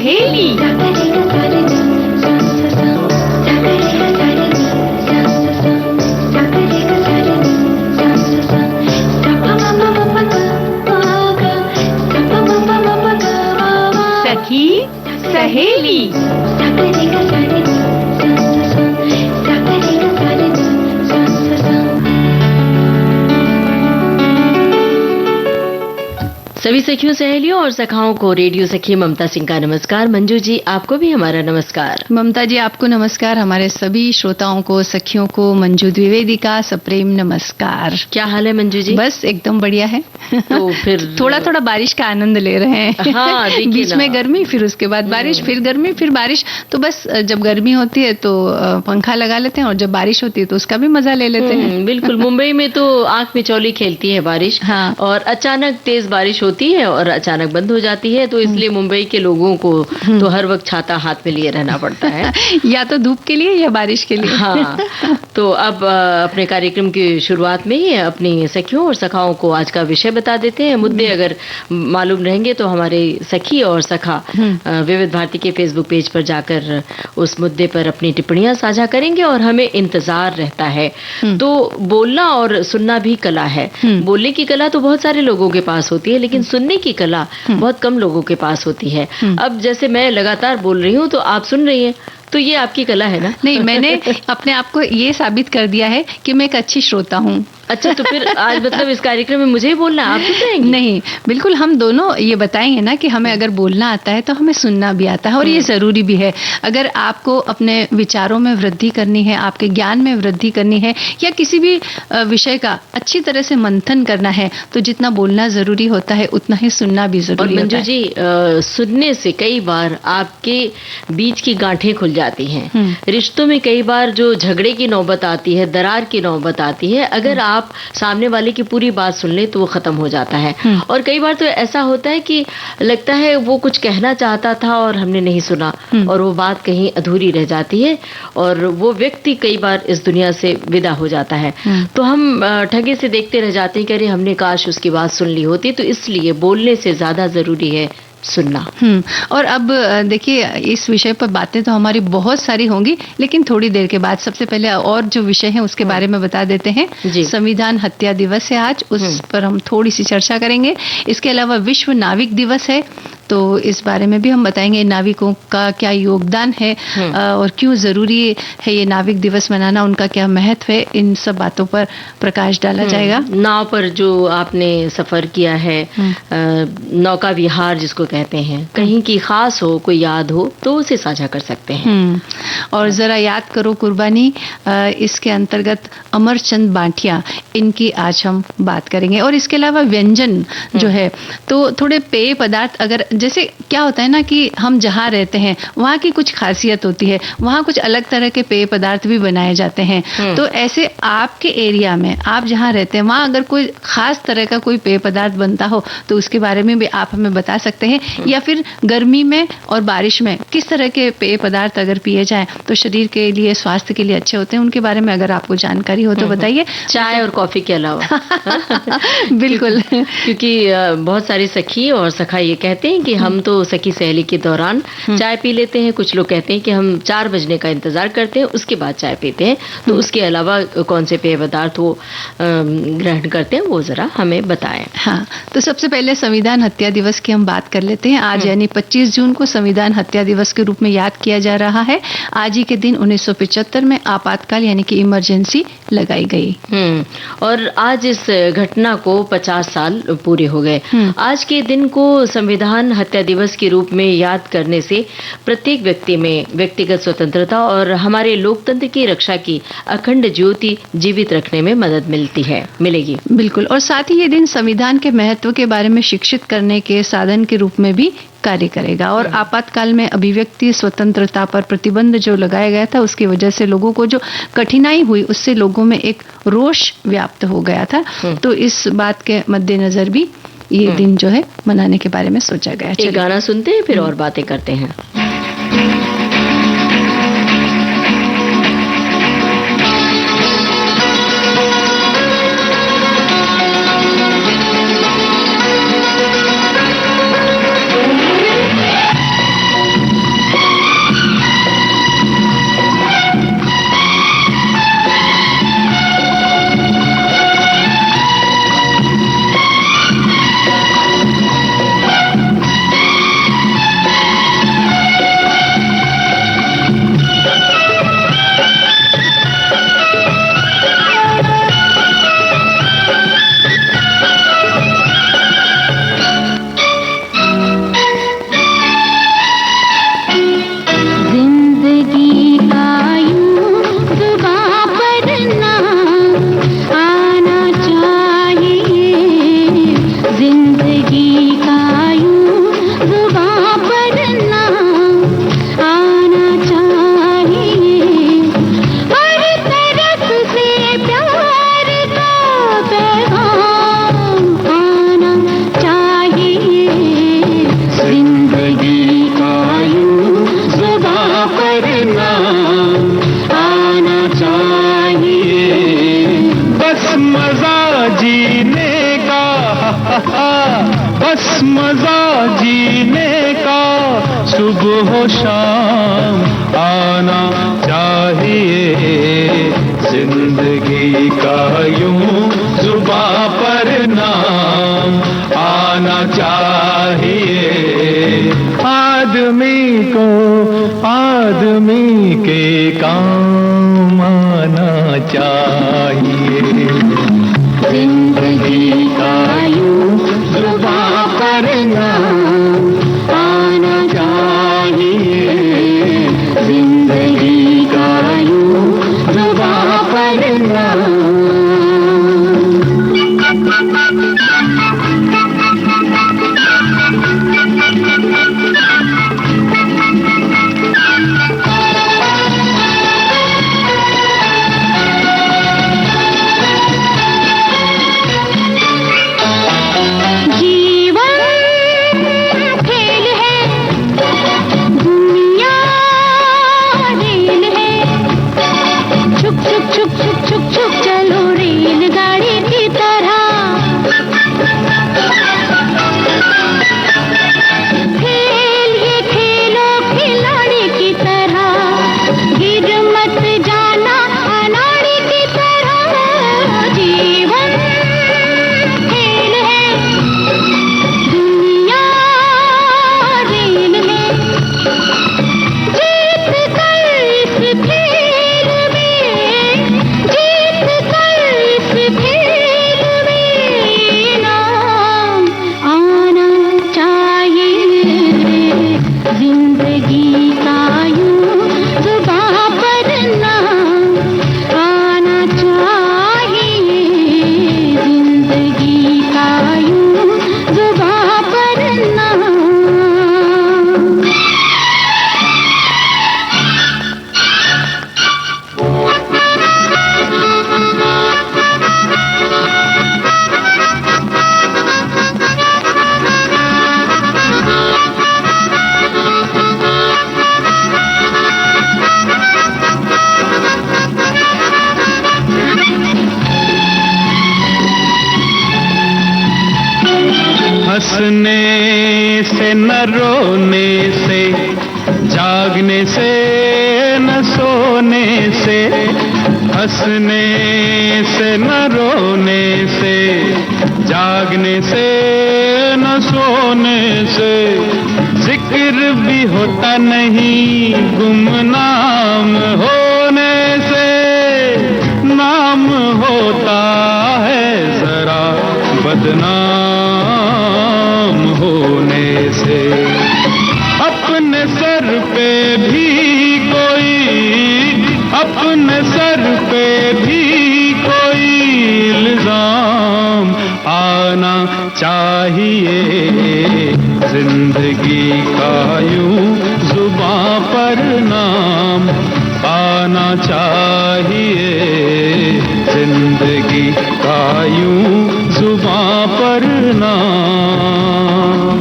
सहेली। सखी सहेली। सभी सखियों सहेलियों और सखाओं को रेडियो सखी ममता सिंह का नमस्कार। मंजू जी आपको भी हमारा नमस्कार। ममता जी आपको नमस्कार। हमारे सभी श्रोताओं को, सखियों को मंजू द्विवेदी का सप्रेम नमस्कार। क्या हाल है मंजू जी? बस एकदम बढ़िया है। तो फिर थोड़ा थोड़ा बारिश का आनंद ले रहे हैं। हाँ, बीच में गर्मी, फिर उसके बाद बारिश, फिर गर्मी, फिर बारिश। तो बस जब गर्मी होती है तो पंखा लगा लेते हैं और जब बारिश होती है तो उसका भी मजा ले लेते हैं। बिल्कुल। मुंबई में तो आंख मिचौली खेलती है बारिश। हाँ। और अचानक तेज बारिश होती है और अचानक बंद हो जाती है, तो इसलिए मुंबई के लोगों को तो हर वक्त छाता हाथ में लिए रहना पड़ता है। या तो धूप के लिए या बारिश के लिए। हाँ। तो अब अपने कार्यक्रम की शुरुआत में ही अपनी सखियों और सखाओं को आज का विषय बता देते हैं। मुद्दे अगर मालूम रहेंगे तो हमारे सखी और सखा विविध भारती के फेसबुक पेज पर जाकर उस मुद्दे पर अपनी टिप्पणियां साझा करेंगे और हमें इंतजार रहता है। तो बोलना और सुनना भी कला है। बोलने की कला तो बहुत सारे लोगों के पास होती है, लेकिन सुनने की कला बहुत कम लोगों के पास होती है। अब जैसे मैं लगातार बोल रही हूँ तो आप सुन रही हैं, तो ये आपकी कला है ना? नहीं, मैंने अपने आप को ये साबित कर दिया है कि मैं एक अच्छी श्रोता हूँ। अच्छा, तो फिर आज मतलब इस कार्यक्रम में मुझे ही बोलना, आप सुनाएंगी? नहीं, बिल्कुल हम दोनों ये बताएंगे ना कि हमें अगर बोलना आता है तो हमें सुनना भी आता है और ये जरूरी भी है। अगर आपको अपने विचारों में वृद्धि करनी है, आपके ज्ञान में वृद्धि करनी है या किसी भी विषय का अच्छी तरह से मंथन करना है, तो जितना बोलना जरूरी होता है उतना ही सुनना भी जरूरी होता है। मंजू जी, सुनने से कई बार आपके बीच की गांठें खुल जाती हैं। रिश्तों में कई बार जो झगड़े की नौबत आती है, दरार की नौबत आती है, अगर आप सामने वाले की पूरी बात सुन ले तो वो खत्म हो जाता है। और कई बार तो ऐसा होता है कि लगता है वो कुछ कहना चाहता था और हमने नहीं सुना और वो बात कहीं अधूरी रह जाती है और वो व्यक्ति कई बार इस दुनिया से विदा हो जाता है। तो हम ठगे से देखते रह जाते हैं कि अरे हमने काश उसकी बात सुन ली होती। तो इसलिए बोलने से ज्यादा जरूरी है सुनना। और अब देखिए, इस विषय पर बातें तो हमारी बहुत सारी होंगी, लेकिन थोड़ी देर के बाद सबसे पहले और जो विषय है उसके बारे में बता देते हैं। संविधान हत्या दिवस है आज, उस पर हम थोड़ी सी चर्चा करेंगे। इसके अलावा विश्व नाविक दिवस है, तो इस बारे में भी हम बताएंगे नाविकों का क्या योगदान है और क्यों जरूरी है ये नाविक दिवस मनाना, उनका क्या महत्व है, इन सब बातों पर प्रकाश डाला जाएगा। नाव पर जो आपने सफर किया है, नौका विहार जिसको कहते हैं, कहीं की खास हो, कोई याद हो तो उसे साझा कर सकते हैं। और जरा याद करो कुर्बानी, इसके अंतर्गत अमरचंद बांटिया, इनकी आज हम बात करेंगे। और इसके अलावा व्यंजन जो है, तो थोड़े पेय पदार्थ, अगर जैसे क्या होता है ना कि हम जहाँ रहते हैं वहाँ की कुछ खासियत होती है, वहाँ कुछ अलग तरह के पेय पदार्थ भी बनाए जाते हैं। तो ऐसे आपके एरिया में, आप जहाँ रहते हैं, वहाँ अगर कोई खास तरह का कोई पेय पदार्थ बनता हो तो उसके बारे में भी आप हमें बता सकते हैं। या फिर गर्मी में और बारिश में किस तरह के पेय पदार्थ अगर पिए जाएं तो शरीर के लिए, स्वास्थ्य के लिए अच्छे होते हैं, उनके बारे में अगर आपको जानकारी हो तो बताइए। चाय और कॉफी के अलावा। बिल्कुल। क्योंकि बहुत सारी सखी और सखा ये कहते हैं कि हम तो सखी सहेली के दौरान चाय पी लेते हैं। कुछ लोग कहते हैं कि हम 4 बजने का इंतजार करते हैं, उसके बाद चाय पीते हैं। तो उसके अलावा कौन से पेय पदार्थ वो ग्रहण करते हैं, वो जरा हमें बताएं। हाँ, तो सबसे पहले संविधान हत्या दिवस की हम बात कर लेते हैं। आज यानी 25 जून को संविधान हत्या दिवस के रूप में याद किया जा रहा है। आज ही के दिन 1975 में आपातकाल यानी कि इमरजेंसी लगाई गई। और आज इस घटना को 50 साल पूरे हो गए। आज के दिन को संविधान हत्या दिवस के रूप में याद करने से प्रत्येक व्यक्ति में व्यक्तिगत स्वतंत्रता और हमारे लोकतंत्र की रक्षा की अखंड ज्योति जीवित रखने में मदद मिलेगी। बिल्कुल। और साथ ही ये दिन संविधान के महत्व के बारे में शिक्षित करने के साधन के रूप में भी कार्य करेगा। और आपातकाल में अभिव्यक्ति स्वतंत्रता पर प्रतिबंध जो लगाया गया था, उसकी वजह से लोगों को जो कठिनाई हुई, उससे लोगों में एक रोष व्याप्त हो गया था। तो इस बात के मद्देनजर भी ये दिन जो है मनाने के बारे में सोचा गया। एक गाना सुनते हैं, फिर और बातें करते हैं। नाम आना चाहिए। बस मजा जीने का, बस मजा जीने का, सुबह हो शाम आना चाहिए। जिंदगी का यूं जुबां पर नाम आना चाहिए। आदमी को आदमी के काम आना चाहिए। जिंदगी का यूं जुबां पर नाम आना चाहिए। जिंदगी का यूं जुबां पर नाम। हंसने से न रोने से, जागने से न सोने से, हंसने से न रोने से, जागने से न सोने से, जिक्र भी होता नहीं गुमनाम होने से, नाम होता है जरा बदनाम होने से। अपने सर पे भी कोई, अपने सर पे भी कोई इल्जाम आना चाहिए। जिंदगी का यूं जुबां पर नाम आना चाहिए। जिंदगी का यूं जुबां पर नाम।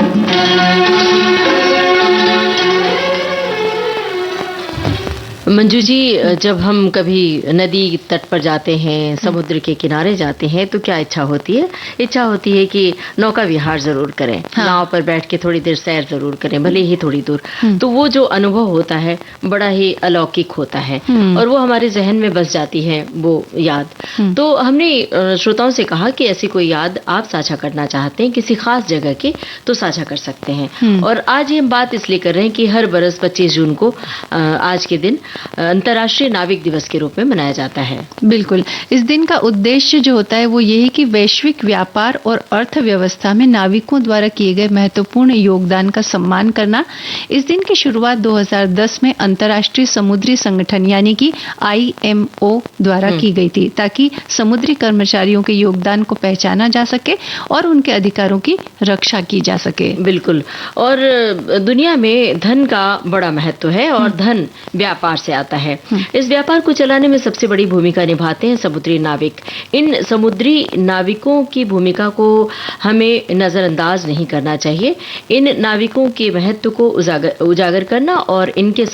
मंजू जी, जब हम कभी नदी तट पर जाते हैं, समुद्र के किनारे जाते हैं, तो क्या इच्छा होती है? इच्छा होती है कि नौका विहार जरूर करें, नाव पर बैठ के थोड़ी देर सैर जरूर करें, भले ही थोड़ी दूर। तो वो जो अनुभव होता है बड़ा ही अलौकिक होता है और वो हमारे जहन में बस जाती है वो याद। तो हमने श्रोताओं से कहा कि ऐसी कोई याद आप साझा करना चाहते हैं किसी खास जगह की, तो साझा कर सकते हैं। और आज ये हम बात इसलिए कर रहे हैं कि हर बरस 25 जून को आज के दिन अंतर्राष्ट्रीय नाविक दिवस के रूप में मनाया जाता है। बिल्कुल, इस दिन का उद्देश्य जो होता है वो ये है कि वैश्विक व्यापार और अर्थव्यवस्था में नाविकों द्वारा किए गए महत्वपूर्ण योगदान का सम्मान करना। इस दिन की शुरुआत 2010 में अंतर्राष्ट्रीय समुद्री संगठन यानी कि IMO द्वारा की गई थी, ताकि समुद्री कर्मचारियों के योगदान को पहचाना जा सके और उनके अधिकारों की रक्षा की जा सके। बिल्कुल, और दुनिया में धन का बड़ा महत्व है और धन व्यापार से आता है। इस व्यापार को चलाने में सबसे बड़ी भूमिका निभाते हैं समुद्री नाविक। इन समुद्री नाविकों की भूमिका को हमें नजरअंदाज नहीं करना चाहिए। इन नाविकों के महत्व को उजागर करना और इनके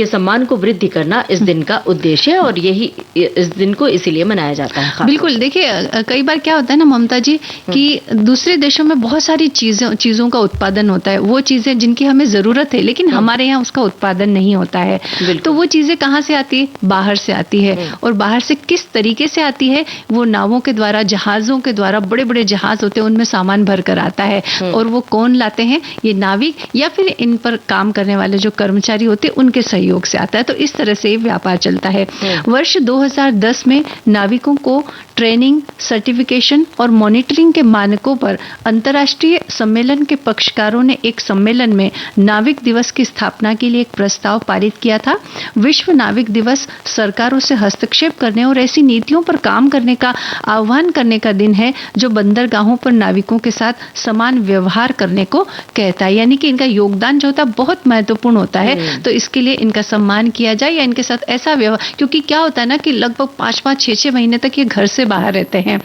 सम्मान को वृद्धि करना इस दिन का उद्देश्य है और यही इस दिन को इसीलिए मनाया जाता है। बिल्कुल, देखिए कई बार क्या होता है ना ममता जी कि दूसरे देशों में बहुत सारी चीजों का उत्पादन होता है, वो चीजें जिनकी हमें जरूरत है लेकिन हमारे यहाँ उसका उत्पादन नहीं होता है। तो वो चीजें कहाँ से आती है? बाहर से आती है। और बाहर से किस तरीके से आती है? वो नावों के द्वारा, जहाजों के द्वारा, बड़े बड़े जहाज होते हैं उनमें सामान भर कर आता है। और वो कौन लाते हैं? ये नाविक या फिर इन पर काम करने वाले जो कर्मचारी होते हैं उनके सहयोग से आता है। तो इस तरह से व्यापार चलता है। वर्ष 2010 में नाविकों को ट्रेनिंग, सर्टिफिकेशन और मॉनिटरिंग के मानकों पर अंतर्राष्ट्रीय सम्मेलन के पक्षकारों ने एक सम्मेलन में नाविक दिवस की स्थापना के लिए एक प्रस्ताव पारित किया था। विश्व नाविक दिवस सरकारों से हस्तक्षेप करने और ऐसी नीतियों पर काम करने का आह्वान करने का दिन है जो बंदरगाहों पर नाविकों के साथ समान व्यवहार करने को कहता है। यानी कि इनका योगदान जो होता है बहुत महत्वपूर्ण होता है। तो इसके लिए इनका सम्मान किया जाए या इनके साथ ऐसा व्यवहार, क्योंकि क्या होता है ना कि लगभग 5-5, 6-6 महीने तक ये घर से बाहर रहते हैं,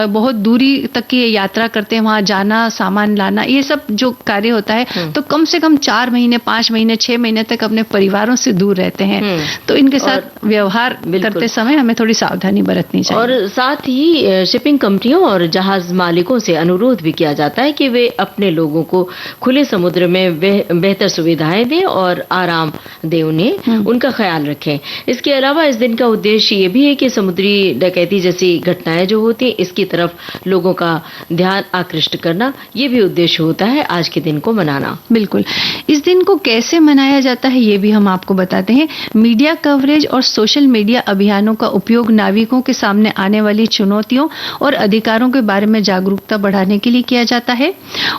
बहुत दूरी तक की यात्रा करते हैं, वहां जाना, सामान लाना, ये सब जो कार्य होता है तो कम से कम 4 महीने, 5 महीने, 6 महीने तक अपने परिवारों से दूर रहते हैं। तो इनके साथ व्यवहार करते समय हमें थोड़ी सावधानी बरतनी चाहिए। और साथ ही शिपिंग कंपनियों और जहाज मालिकों से अनुरोध भी किया जाता है कि वे अपने लोगों को खुले समुद्र में बेहतर सुविधाएं दें और आराम दें, उन्हें उनका ख्याल रखें। इसके अलावा इस दिन का उद्देश्य ये भी है कि समुद्री डकैती जैसी घटनाएं जो होती हैं इसकी तरफ लोगों का ध्यान आकृष्ट करना, ये भी उद्देश्य होता है आज के दिन को मनाना। बिल्कुल। इस दिन को कैसे मनाया जाता है ये भी हम आपको बताते हैं। मीडिया कवरेज और सोशल मीडिया अभियानों का उपयोग नाविकों के सामने आने वाली चुनौतियों और अधिकारों के बारे में जागरूकता बढ़ाने के लिए किया जाता है।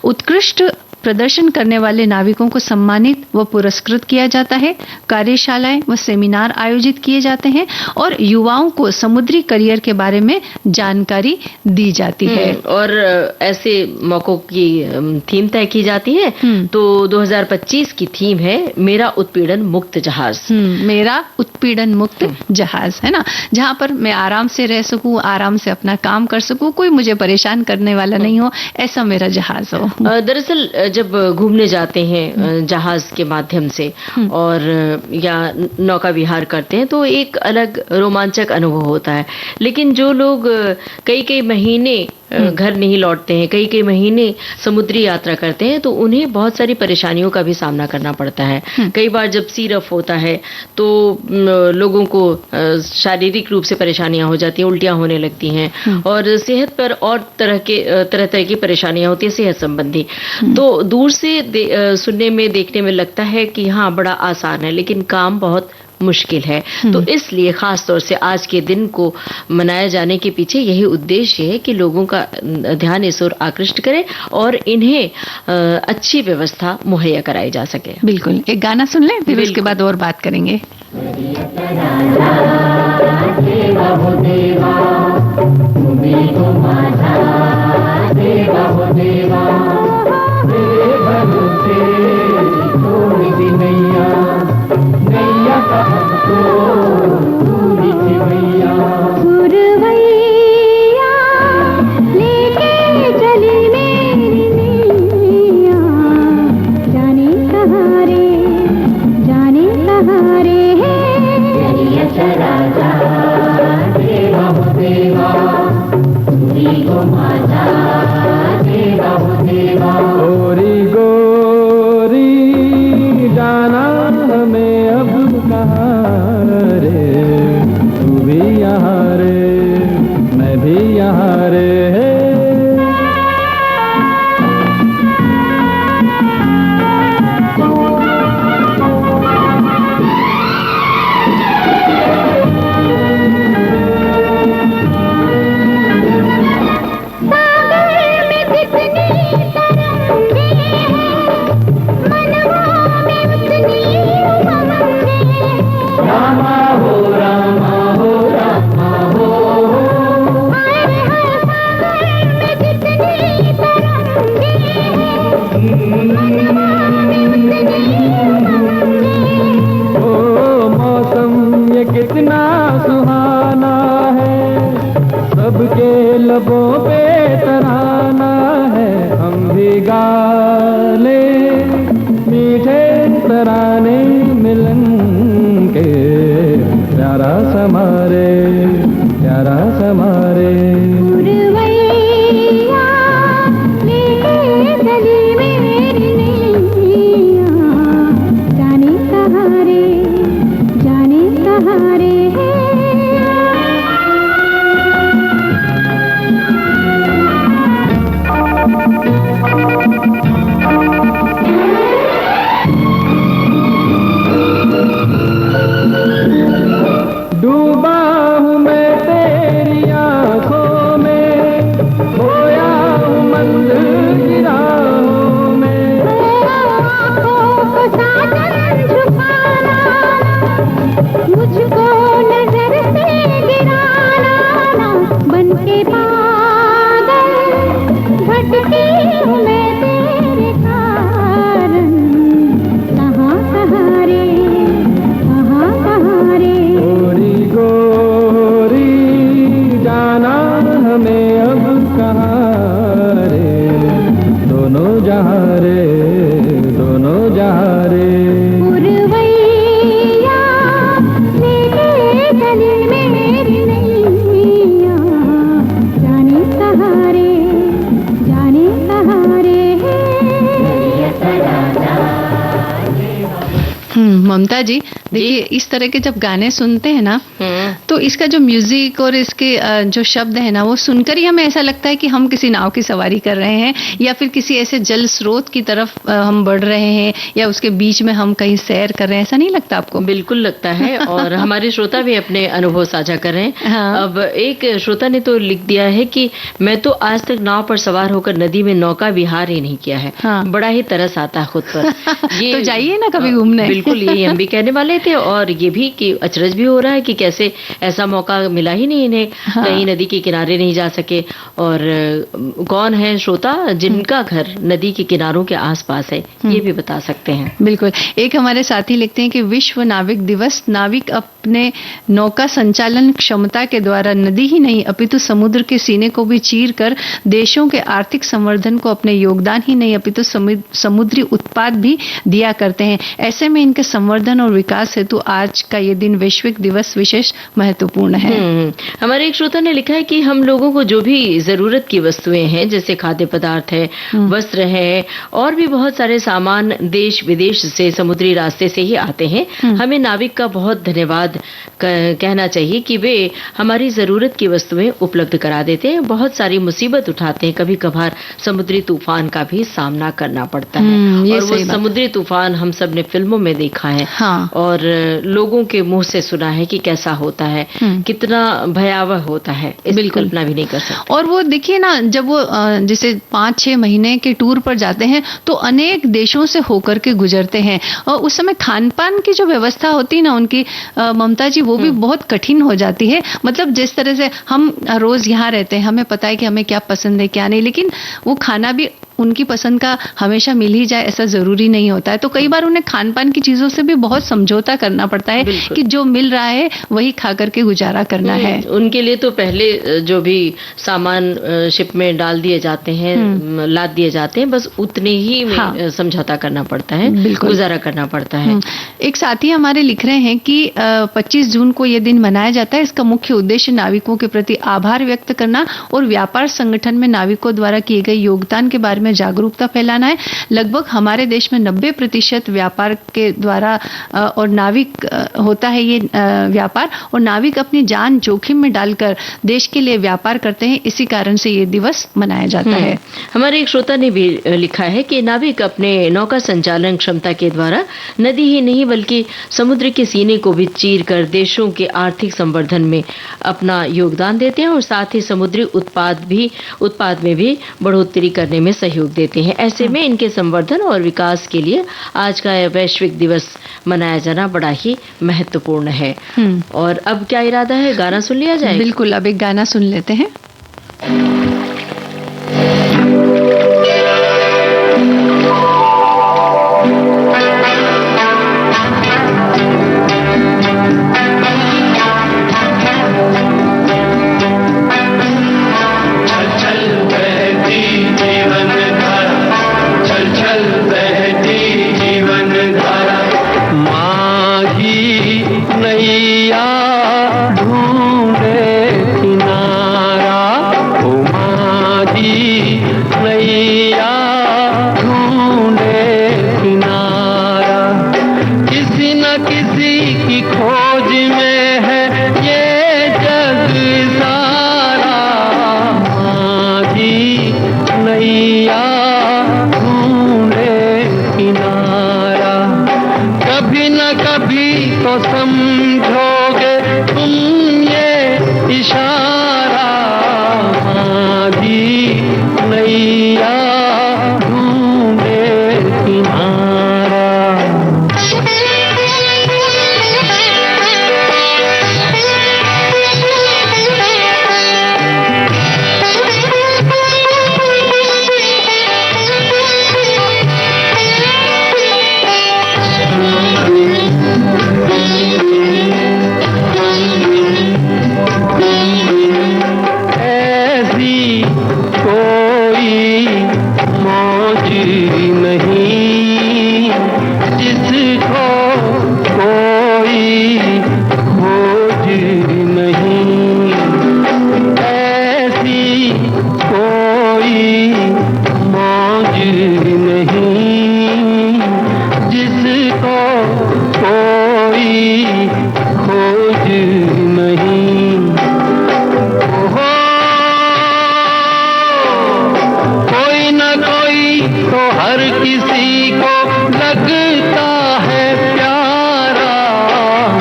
उत्कृष्ट प्रदर्शन करने वाले नाविकों को सम्मानित व पुरस्कृत किया जाता है। कार्यशालाएं व सेमिनार आयोजित किए जाते हैं और युवाओं को समुद्री करियर के बारे में जानकारी दी जाती है। और ऐसे मौकों की थीम तय की जाती है। तो 2025 की थीम है मेरा उत्पीड़न मुक्त जहाज। मेरा उत्पीड़न मुक्त जहाज, है ना, जहां पर मैं आराम से रह सकूं, आराम से अपना काम कर सकूं, कोई मुझे परेशान करने वाला नहीं हो, ऐसा मेरा जहाज हो। दरअसल जब घूमने जाते हैं जहाज के माध्यम से और या नौका विहार करते हैं तो एक अलग रोमांचक अनुभव होता है। लेकिन जो लोग कई महीने घर नहीं लौटते हैं, कई महीने समुद्री यात्रा करते हैं तो उन्हें बहुत सारी परेशानियों का भी सामना करना पड़ता है। कई बार जब सी रफ होता है तो लोगों को शारीरिक रूप से परेशानियां हो जाती हैं, उल्टियां होने लगती हैं और सेहत पर और तरह की परेशानियां होती हैं सेहत संबंधी। तो दूर से सुनने में, देखने में लगता है कि हाँ बड़ा आसान है, लेकिन काम बहुत मुश्किल है। तो इसलिए खास तौर से आज के दिन को मनाए जाने के पीछे यही उद्देश्य है कि लोगों का ध्यान इस ओर आकृष्ट करे और इन्हें अच्छी व्यवस्था मुहैया कराई जा सके। बिल्कुल, एक गाना सुन लें, फिर उसके बाद और बात करेंगे। देवा मिलन के प्यारा समारे, प्यारा समारे। डूबा हूँ मैं तेरी आँखों में, खोया हूँ मंदिर राहों में। मुझको नजर से गिराना ना, बन के पागल भटकी हूँ मैं तेरे कारण। कहाँ कहाँ रे, कहाँ कहाँ रे। गोरी गोरी जाना हमें अब कहाँ रे, दोनों जहाँ रे, दोनों जहाँ रे। ममता जी, देखिए इस तरह के जब गाने सुनते हैं ना, तो इसका जो म्यूजिक और इसके जो शब्द है ना, वो सुनकर ही हमें ऐसा लगता है कि हम किसी नाव की सवारी कर रहे हैं या फिर किसी ऐसे जल स्रोत की तरफ हम बढ़ रहे हैं या उसके बीच में हम कहीं सैर कर रहे हैं। ऐसा नहीं लगता आपको? बिल्कुल लगता है, और हमारे श्रोता भी अपने अनुभव साझा कर रहे हैं। हाँ। अब एक श्रोता ने तो लिख दिया है कि मैं तो आज तक नाव पर सवार होकर नदी में नौका विहार ही नहीं किया है। हाँ। बड़ा ही तरस आता है खुद पर। तो जाइए ना कभी घूमने। बिल्कुल, यही हम भी कहने वाले थे, और ये भी कि अचरज भी हो रहा है कि कैसे ऐसा मौका मिला ही नहीं इन्हें। हाँ। कहीं नदी के किनारे नहीं जा सके। और कौन है श्रोता जिनका घर नदी के किनारों के आसपास है, ये भी बता सकते हैं। बिल्कुल। एक हमारे साथी लिखते हैं कि विश्व नाविक दिवस, नाविक अपने नौका संचालन क्षमता के द्वारा नदी ही नहीं अपितु समुद्र के सीने को भी चीर कर देशों के आर्थिक संवर्धन को अपने योगदान ही नहीं अपितु समुद्री उत्पाद भी दिया करते हैं। ऐसे में इनके संवर्धन और विकास हेतु आज का ये दिन वैश्विक दिवस विशेष महत्वपूर्ण है। हमारे एक श्रोता ने लिखा है कि हम लोगों को जो भी जरूरत की वस्तुएं हैं, जैसे खाद्य पदार्थ है, वस्त्र है, और भी बहुत सारे सामान देश विदेश से समुद्री रास्ते से ही आते हैं। हमें नाविक का बहुत धन्यवाद कहना चाहिए कि वे हमारी जरूरत की वस्तुएं उपलब्ध करा देते हैं। बहुत सारी मुसीबत उठाते हैं, कभी कभार समुद्री तूफान का भी सामना करना पड़ता है। और वो समुद्री तूफान हम सब ने फिल्मों में देखा है। हाँ। और लोगों के मुंह से सुना है कि कैसा होता है, कितना भयावह होता है, इसकी कल्पना भी नहीं कर सकते। और वो देखिए ना, जब वो जैसे 5-6 महीने के टूर पर जाते हैं तो अनेक देशों से होकर के गुजरते हैं, और उस समय खान पान की जो व्यवस्था होती है ना उनकी, ममता जी, वो भी बहुत कठिन हो जाती है। मतलब जिस तरह से हम रोज यहाँ रहते हैं, हमें पता है कि हमें क्या पसंद है क्या नहीं, लेकिन वो खाना भी उनकी पसंद का हमेशा मिल ही जाए ऐसा जरूरी नहीं होता है। तो कई बार उन्हें खान पान की चीजों से भी बहुत समझौता करना पड़ता है कि जो मिल रहा है वही खा करके गुजारा करना है। उनके लिए तो पहले जो भी सामान शिप में डाल दिए जाते हैं, लाद दिए जाते हैं, बस उतने ही में समझौता करना पड़ता है, गुजारा करना पड़ता है। एक साथी हमारे लिख रहे हैं कि 25 जून को ये दिन मनाया जाता है। इसका मुख्य उद्देश्य नाविकों के प्रति आभार व्यक्त करना और व्यापार संगठन में नाविकों द्वारा किए गए योगदान के बारे में जागरूकता फैलाना है। लगभग हमारे देश में 90% व्यापार के द्वारा और नाविक होता है ये व्यापार, और नाविक अपनी जान जोखिम में डालकर देश के लिए व्यापार करते हैं। इसी कारण से ये दिवस मनाया जाता है। हमारे एक श्रोता ने भी लिखा है कि नाविक अपने नौका संचालन क्षमता के द्वारा नदी ही नहीं बल्कि समुद्र के सीने को भी चीर कर देशों के आर्थिक संवर्धन में अपना योगदान देते हैं, और साथ ही समुद्री उत्पाद में भी बढ़ोतरी करने में सहयोग देते हैं। ऐसे में इनके संवर्धन और विकास के लिए आज का वैश्विक दिवस मनाया जाना बड़ा ही महत्वपूर्ण है। और अब क्या इरादा है, गाना सुन लिया जाए? बिल्कुल, अब एक गाना सुन लेते हैं। माँ इसी की खोज में है ये जग सारा। माझी नैया ढूंढे किनारा, कभी न कभी तो समझोगे तुम ये इशारा। माझी नैया ढूंढे किनारा। ऐसी कोई मौज नहीं जिसको कोई खोज नहीं। ऐसी कोई मौज नहीं जिसको कोई खोज नहीं। ओहो, कोई न कोई तो हर किसी को लगता है प्यारा।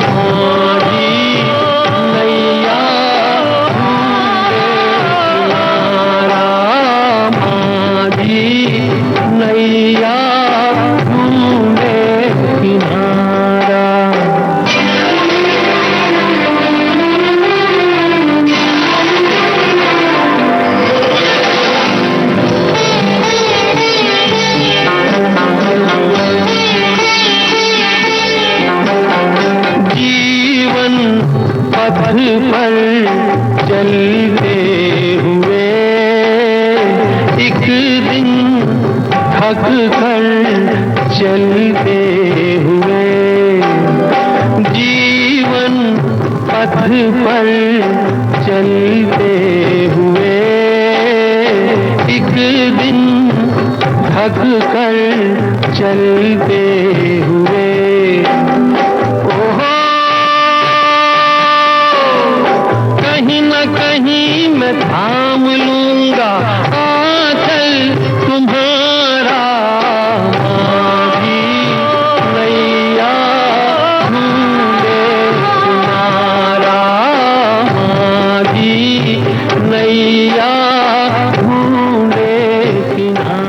माझी नैया ढूंढे किनारा। माझी नैया ढूंढे किनारा। जीवन पथ पर चलते हुए एक दिन थक कर चलते हुए। जीवन पथ पर चलते हुए एक दिन थक कर चलते हुए। ओहो, कहीं न कहीं मैं थाम लूंगा आंचल तुम्हारा। माझी नैया ढूंढे किनारा। माझी नैया ढूंढे किनारा।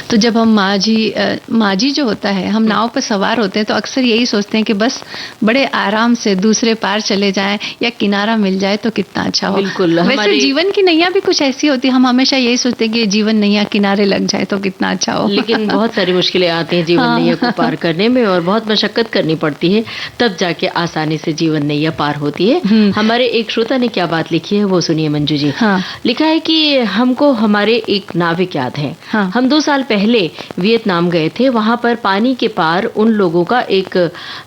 तो जब हम माझी जो होता है, हम नाव पर सवार होते हैं तो अक्सर यही सोचते हैं कि बस बड़े आराम से दूसरे पार चले जाएं या किनारा मिल जाए तो कितना अच्छा हो। बिल्कुल, वैसे जीवन की नैया भी कुछ ऐसी होती है, हम हमेशा यही सोचते हैं कि ये जीवन नैया किनारे लग जाए तो कितना अच्छा हो। लेकिन बहुत सारी मुश्किलें आती हैं जीवन नैया को पार करने में, और बहुत मशक्कत करनी पड़ती है, तब जाके आसानी से जीवन नैया पार होती है। हमारे एक श्रोता ने क्या बात लिखी है वो सुनिए मंजू जी। लिखा है कि हमको हमारे एक नाविक याद है। हम 2 साल पहले वियतनाम गए थे। वहां पर पानी के पार उन लोगों का एक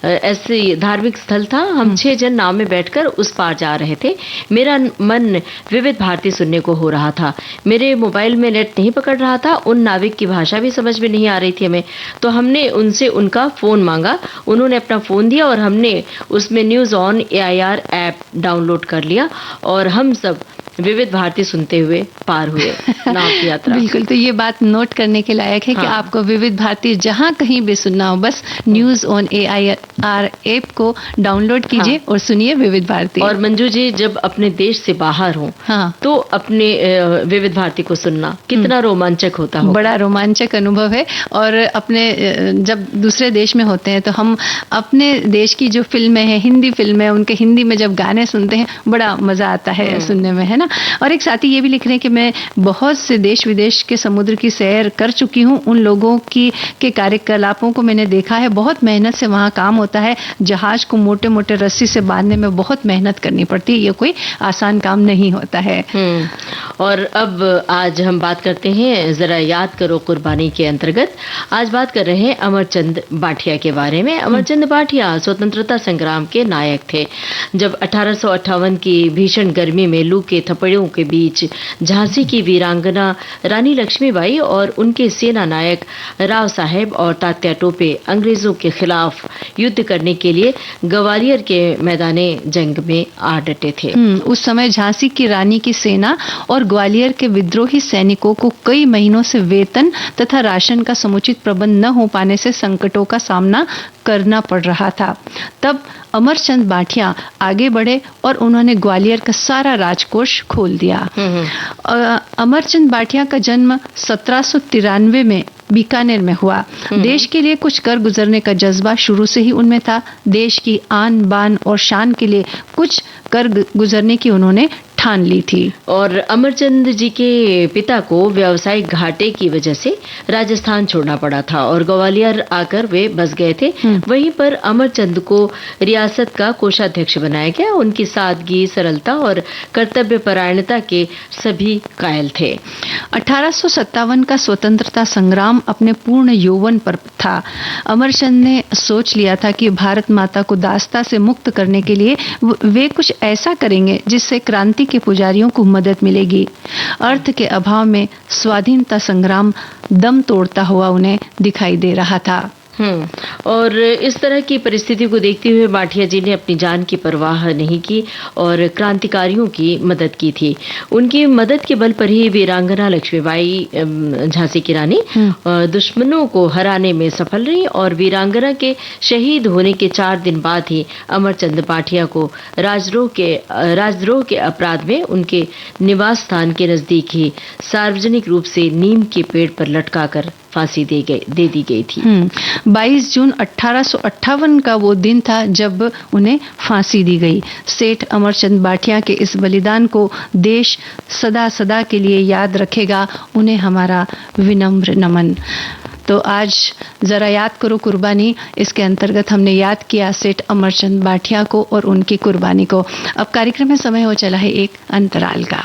ऐसे धार्मिक स्थल था। हम 6 जन नाव में बैठकर उस पार जा रहे थे। मेरा मन विविध भारती सुनने को हो रहा था। मेरे मोबाइल में नेट नहीं पकड़ रहा था। उन नाविक की भाषा भी समझ में नहीं आ रही थी हमें, तो हमने उनसे उनका फोन मांगा। उन्होंने अपना फोन दिया और हमने उसमें news on AIR app download कर लिया और हम सब विविध भारती सुनते हुए पार हुए नाव की यात्रा। बिल्कुल, तो ये बात नोट करने के लायक है कि आपको विविध भारती जहां कहीं भी सुनना हो, बस न्यूज ऑन AIR ऐप को डाउनलोड कीजिए और सुनिए विविध भारती। और मंजू जी, जब अपने देश से बाहर हो तो अपने विविध भारती को सुनना कितना रोमांचक होता हो। बड़ा रोमांचक अनुभव है। और अपने जब दूसरे देश में होते हैं तो हम अपने देश की जो फिल्में हैं, हिंदी फिल्में, उनके हिंदी में जब गाने सुनते हैं बड़ा मजा आता है सुनने में, है ना। और एक साथी ये भी लिख रहे हैं कि मैं बहुत से देश विदेश के समुद्र की सैर कर चुकी हूँ। उन लोगों के कार्यकलापों को मैंने देखा है। बहुत मेहनत से वहाँ काम होता है। जहाज को मोटे मोटे रस्सी से बांधने में बहुत मेहनत करनी पड़ती है। ये कोई आसान काम नहीं होता है। और अब आज हम बात करते हैं जरा याद करो कुर्बानी के अंतर्गत। आज बात कर रहे हैं अमरचंद बाठिया के बारे में। अमरचंद बाठिया स्वतंत्रता संग्राम के नायक थे। जब 1858 की भीषण गर्मी में लू के थपड़ियों के बीच झांसी की वीरांगना रानी लक्ष्मीबाई और उनके सेना नायक राव साहेब और तात्या टोपे अंग्रेजों के खिलाफ युद्ध करने के लिए ग्वालियर के मैदाने जंग में आ डटे थे। उस समय झांसी की रानी की सेना और ग्वालियर के विद्रोही सैनिकों को कई महीनों से वेतन तथा राशन का समुचित प्रबंध न हो पाने से संकटों का सामना करना पड़ रहा था। तब अमरचंद बाठिया आगे बढ़े और उन्होंने ग्वालियर का सारा राजकोष खोल दिया। अमरचंद बाठिया का जन्म 1793 में बीकानेर में हुआ। देश के लिए कुछ कर गुजरने का जज्बा शुरू से ही उनमें था। देश की आन बान और शान के लिए कुछ कर गुजरने की उन्होंने ठान ली थी। और अमरचंद जी के पिता को व्यावसायिक घाटे की वजह से राजस्थान छोड़ना पड़ा था और ग्वालियर आकर वे बस गए थे। वहीं पर अमरचंद को रियासत का कोषाध्यक्ष बनाया गया। उनकी सादगी, सरलता और कर्तव्य परायणता के सभी कायल थे। 1857 का स्वतंत्रता संग्राम अपने पूर्ण यौवन पर था। अमरचंद ने सोच लिया था कि भारत माता को दासता से मुक्त करने के लिए वे कुछ ऐसा करेंगे जिससे क्रांति के पुजारियों को मदद मिलेगी। अर्थ के अभाव में स्वाधीनता संग्राम दम तोड़ता हुआ उन्हें दिखाई दे रहा था। और इस तरह की परिस्थिति को देखते हुए बाठिया जी ने अपनी जान की परवाह नहीं की और क्रांतिकारियों की मदद की थी। उनकी मदद के बल पर ही वीरांगना लक्ष्मीबाई झांसी की रानी दुश्मनों को हराने में सफल रही और वीरांगना के शहीद होने के 4 दिन बाद ही अमरचंद बाठिया को राजद्रोह के अपराध में उनके निवास स्थान के नजदीक ही सार्वजनिक रूप से नीम के पेड़ पर लटकाकर फांसी दे दी गई थी। 22 जून 1858 का वो दिन था जब उन्हें फांसी दी गई। सेठ अमरचंद बाठिया के इस बलिदान को देश सदा सदा के लिए याद रखेगा। उन्हें हमारा विनम्र नमन। तो आज जरा याद करो कुर्बानी, इसके अंतर्गत हमने याद किया सेठ अमरचंद बाठिया को और उनकी कुर्बानी को। अब कार्यक्रम में समय हो चला है एक अंतराल का।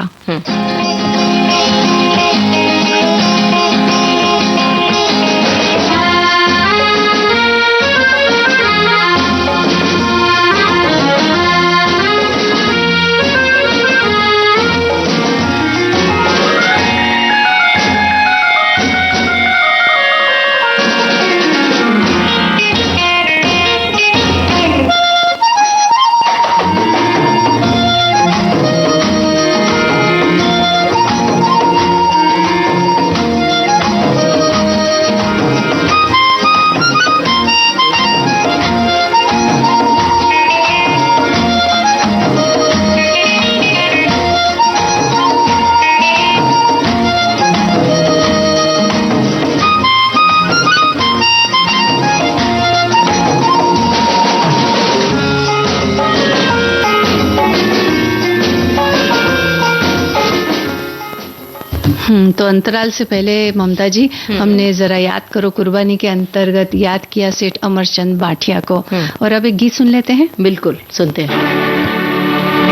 तो अंतराल से पहले ममता जी हमने जरा याद करो कुर्बानी के अंतर्गत याद किया सेठ अमरचंद बाठिया को। और अब एक गीत सुन लेते हैं। बिल्कुल सुनते हैं।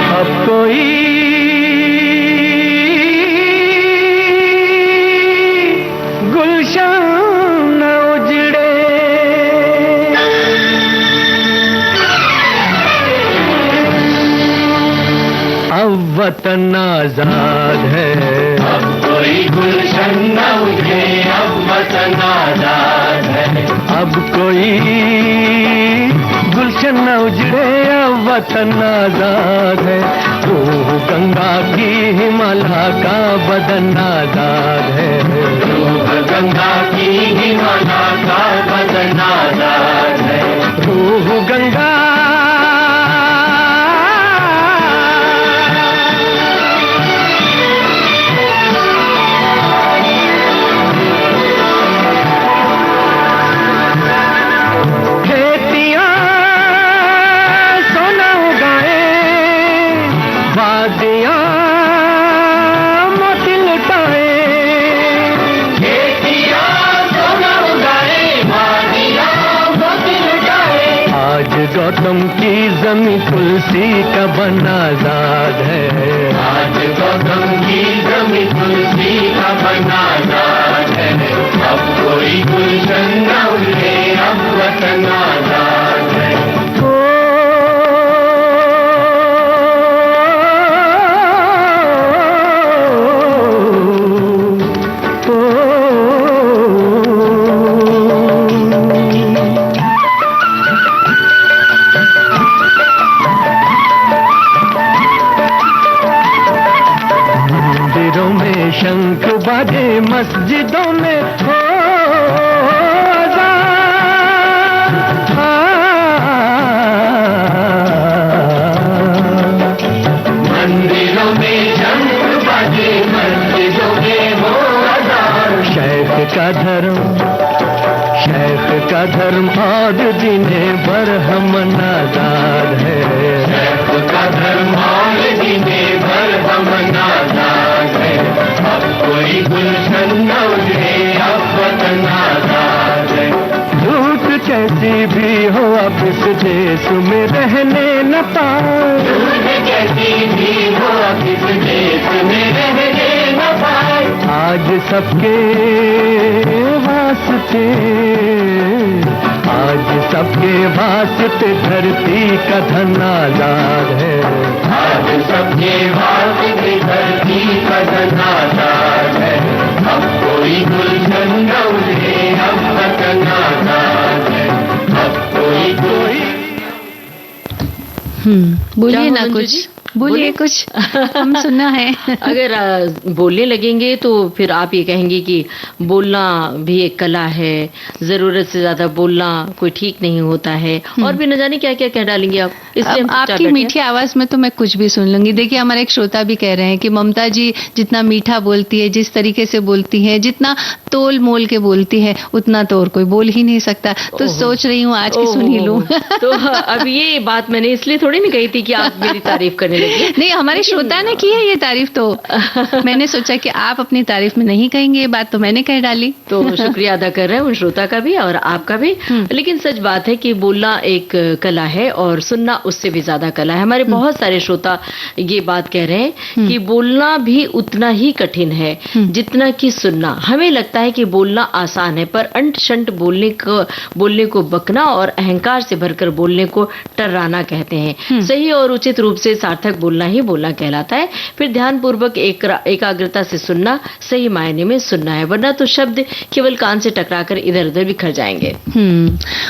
अब कोई गुलशन न उजड़े, अब वतन आजाद है। अब कोई गुलशन न उजड़े, अब वतन आजाद है। अब कोई गुलशन न उजड़े, अब वतन आजाद है। रूह गंगा की हिमालय का बदन आजाद है। रूह गंगा की हिमालय का बदन आजाद है। रूह गंगा गौतम की जमीन तुलसी का बन आजाद है। आज गौतम की जमीन तुलसी का बन आजाद है। अब कोई गुलशन न उजड़े, अब वतन आजाद है। मस्जिदों में हो मंदिरों में शंख बाजे, मस्जिदों में हो अज़ान। शेख का धर्म और दीने बरहम नाज़ाद है। शेख का धर्म और दीने बरहम नाज़ाद है। अब कोई गुलशन न उजड़े, अब वतन आज़ाद है। झूठ कैसी भी हो अब इस देश में रहने न पाए। झूठ कैसी भी हो अब इस देश में रहने न पाए। आज सबके वास्ते, आज सबके वास्ते धरती का धन आज़ाद है। आज सबके वास्ते धरती का धन आज़ाद है। अब कोई गुलशन न उजड़े, अब वतन आज़ाद है। अब कोई बोलिए ना कुछ, बोलिए कुछ, हम सुनना है। अगर बोलने लगेंगे तो फिर आप ये कहेंगे कि बोलना भी एक कला है, जरूरत से ज्यादा बोलना कोई ठीक नहीं होता है, और भी न जाने क्या क्या कह डालेंगे आप। इसलिए आपकी मीठी आवाज में तो मैं कुछ भी सुन लूंगी। देखिए हमारे एक श्रोता भी कह रहे हैं कि ममता जी जितना मीठा बोलती है, जिस तरीके से बोलती है, जितना तोल मोल के बोलती है, उतना तो और कोई बोल ही नहीं सकता। तो सोच रही हूँ आज की सुन ही लूं। तो अब ये बात मैंने इसलिए थोड़ी नहीं कही थी कि आप मेरी तारीफ करने लगे। नहीं, हमारे श्रोता ने की है ये तारीफ, तो मैंने सोचा कि आप अपनी तारीफ में नहीं कहेंगे ये बात, तो मैंने कह डाली। तो शुक्रिया अदा कर रहे हैं उन श्रोता का भी और आपका भी। लेकिन सच बात है कि बोलना एक कला है और सुनना उससे भी ज्यादा कला है। हमारे बहुत सारे श्रोता ये बात कह रहे हैं कि बोलना भी उतना ही कठिन है जितना कि सुनना। हमें लगता है कि बोलना आसान है, पर अंट शंट बोलने को बकना और अहंकार से भरकर बोलने को टर्राना कहते हैं। सही और उचित रूप से सार्थक बोलना ही बोलना कहलाता है। फिर ध्यानपूर्वक एकाग्रता से सुनना सही मायने में सुनना है, वरना तो शब्द केवल कान से टकराकर इधर उधर बिखर जाएंगे।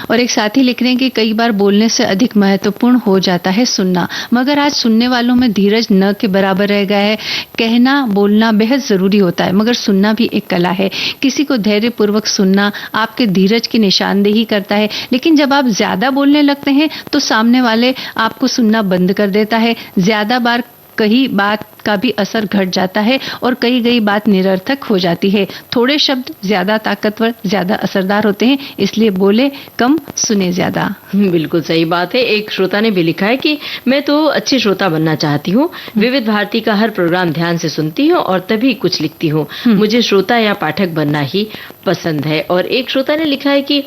और एक साथी लिख रहे हैं कि कई बार बोलने से अधिक महत्वपूर्ण हो जाता है सुनना, मगर आज सुनने वालों में धीरज न के बराबर रह गया है। कहना बोलना बेहद जरूरी होता है, मगर सुनना भी एक कला है। किसी को धैर्य पूर्वक सुनना आपके धीरज की निशानदेही करता है, लेकिन जब आप ज्यादा बोलने लगते हैं तो सामने वाले आपको सुनना बंद कर देता है। ज्यादा बार कही बात का भी असर घट जाता है और कही गई बात निरर्थक हो जाती है। थोड़े शब्द ज्यादा ताकतवर, ज्यादा असरदार होते हैं, इसलिए बोले कम, सुने ज्यादा। बिल्कुल सही बात है। एक श्रोता ने भी लिखा है कि मैं तो अच्छी श्रोता बनना चाहती हूँ, विविध भारती का हर प्रोग्राम ध्यान से सुनती हूँ और तभी कुछ लिखती हूँ। मुझे श्रोता या पाठक बनना ही पसंद है। और एक श्रोता ने लिखा है कि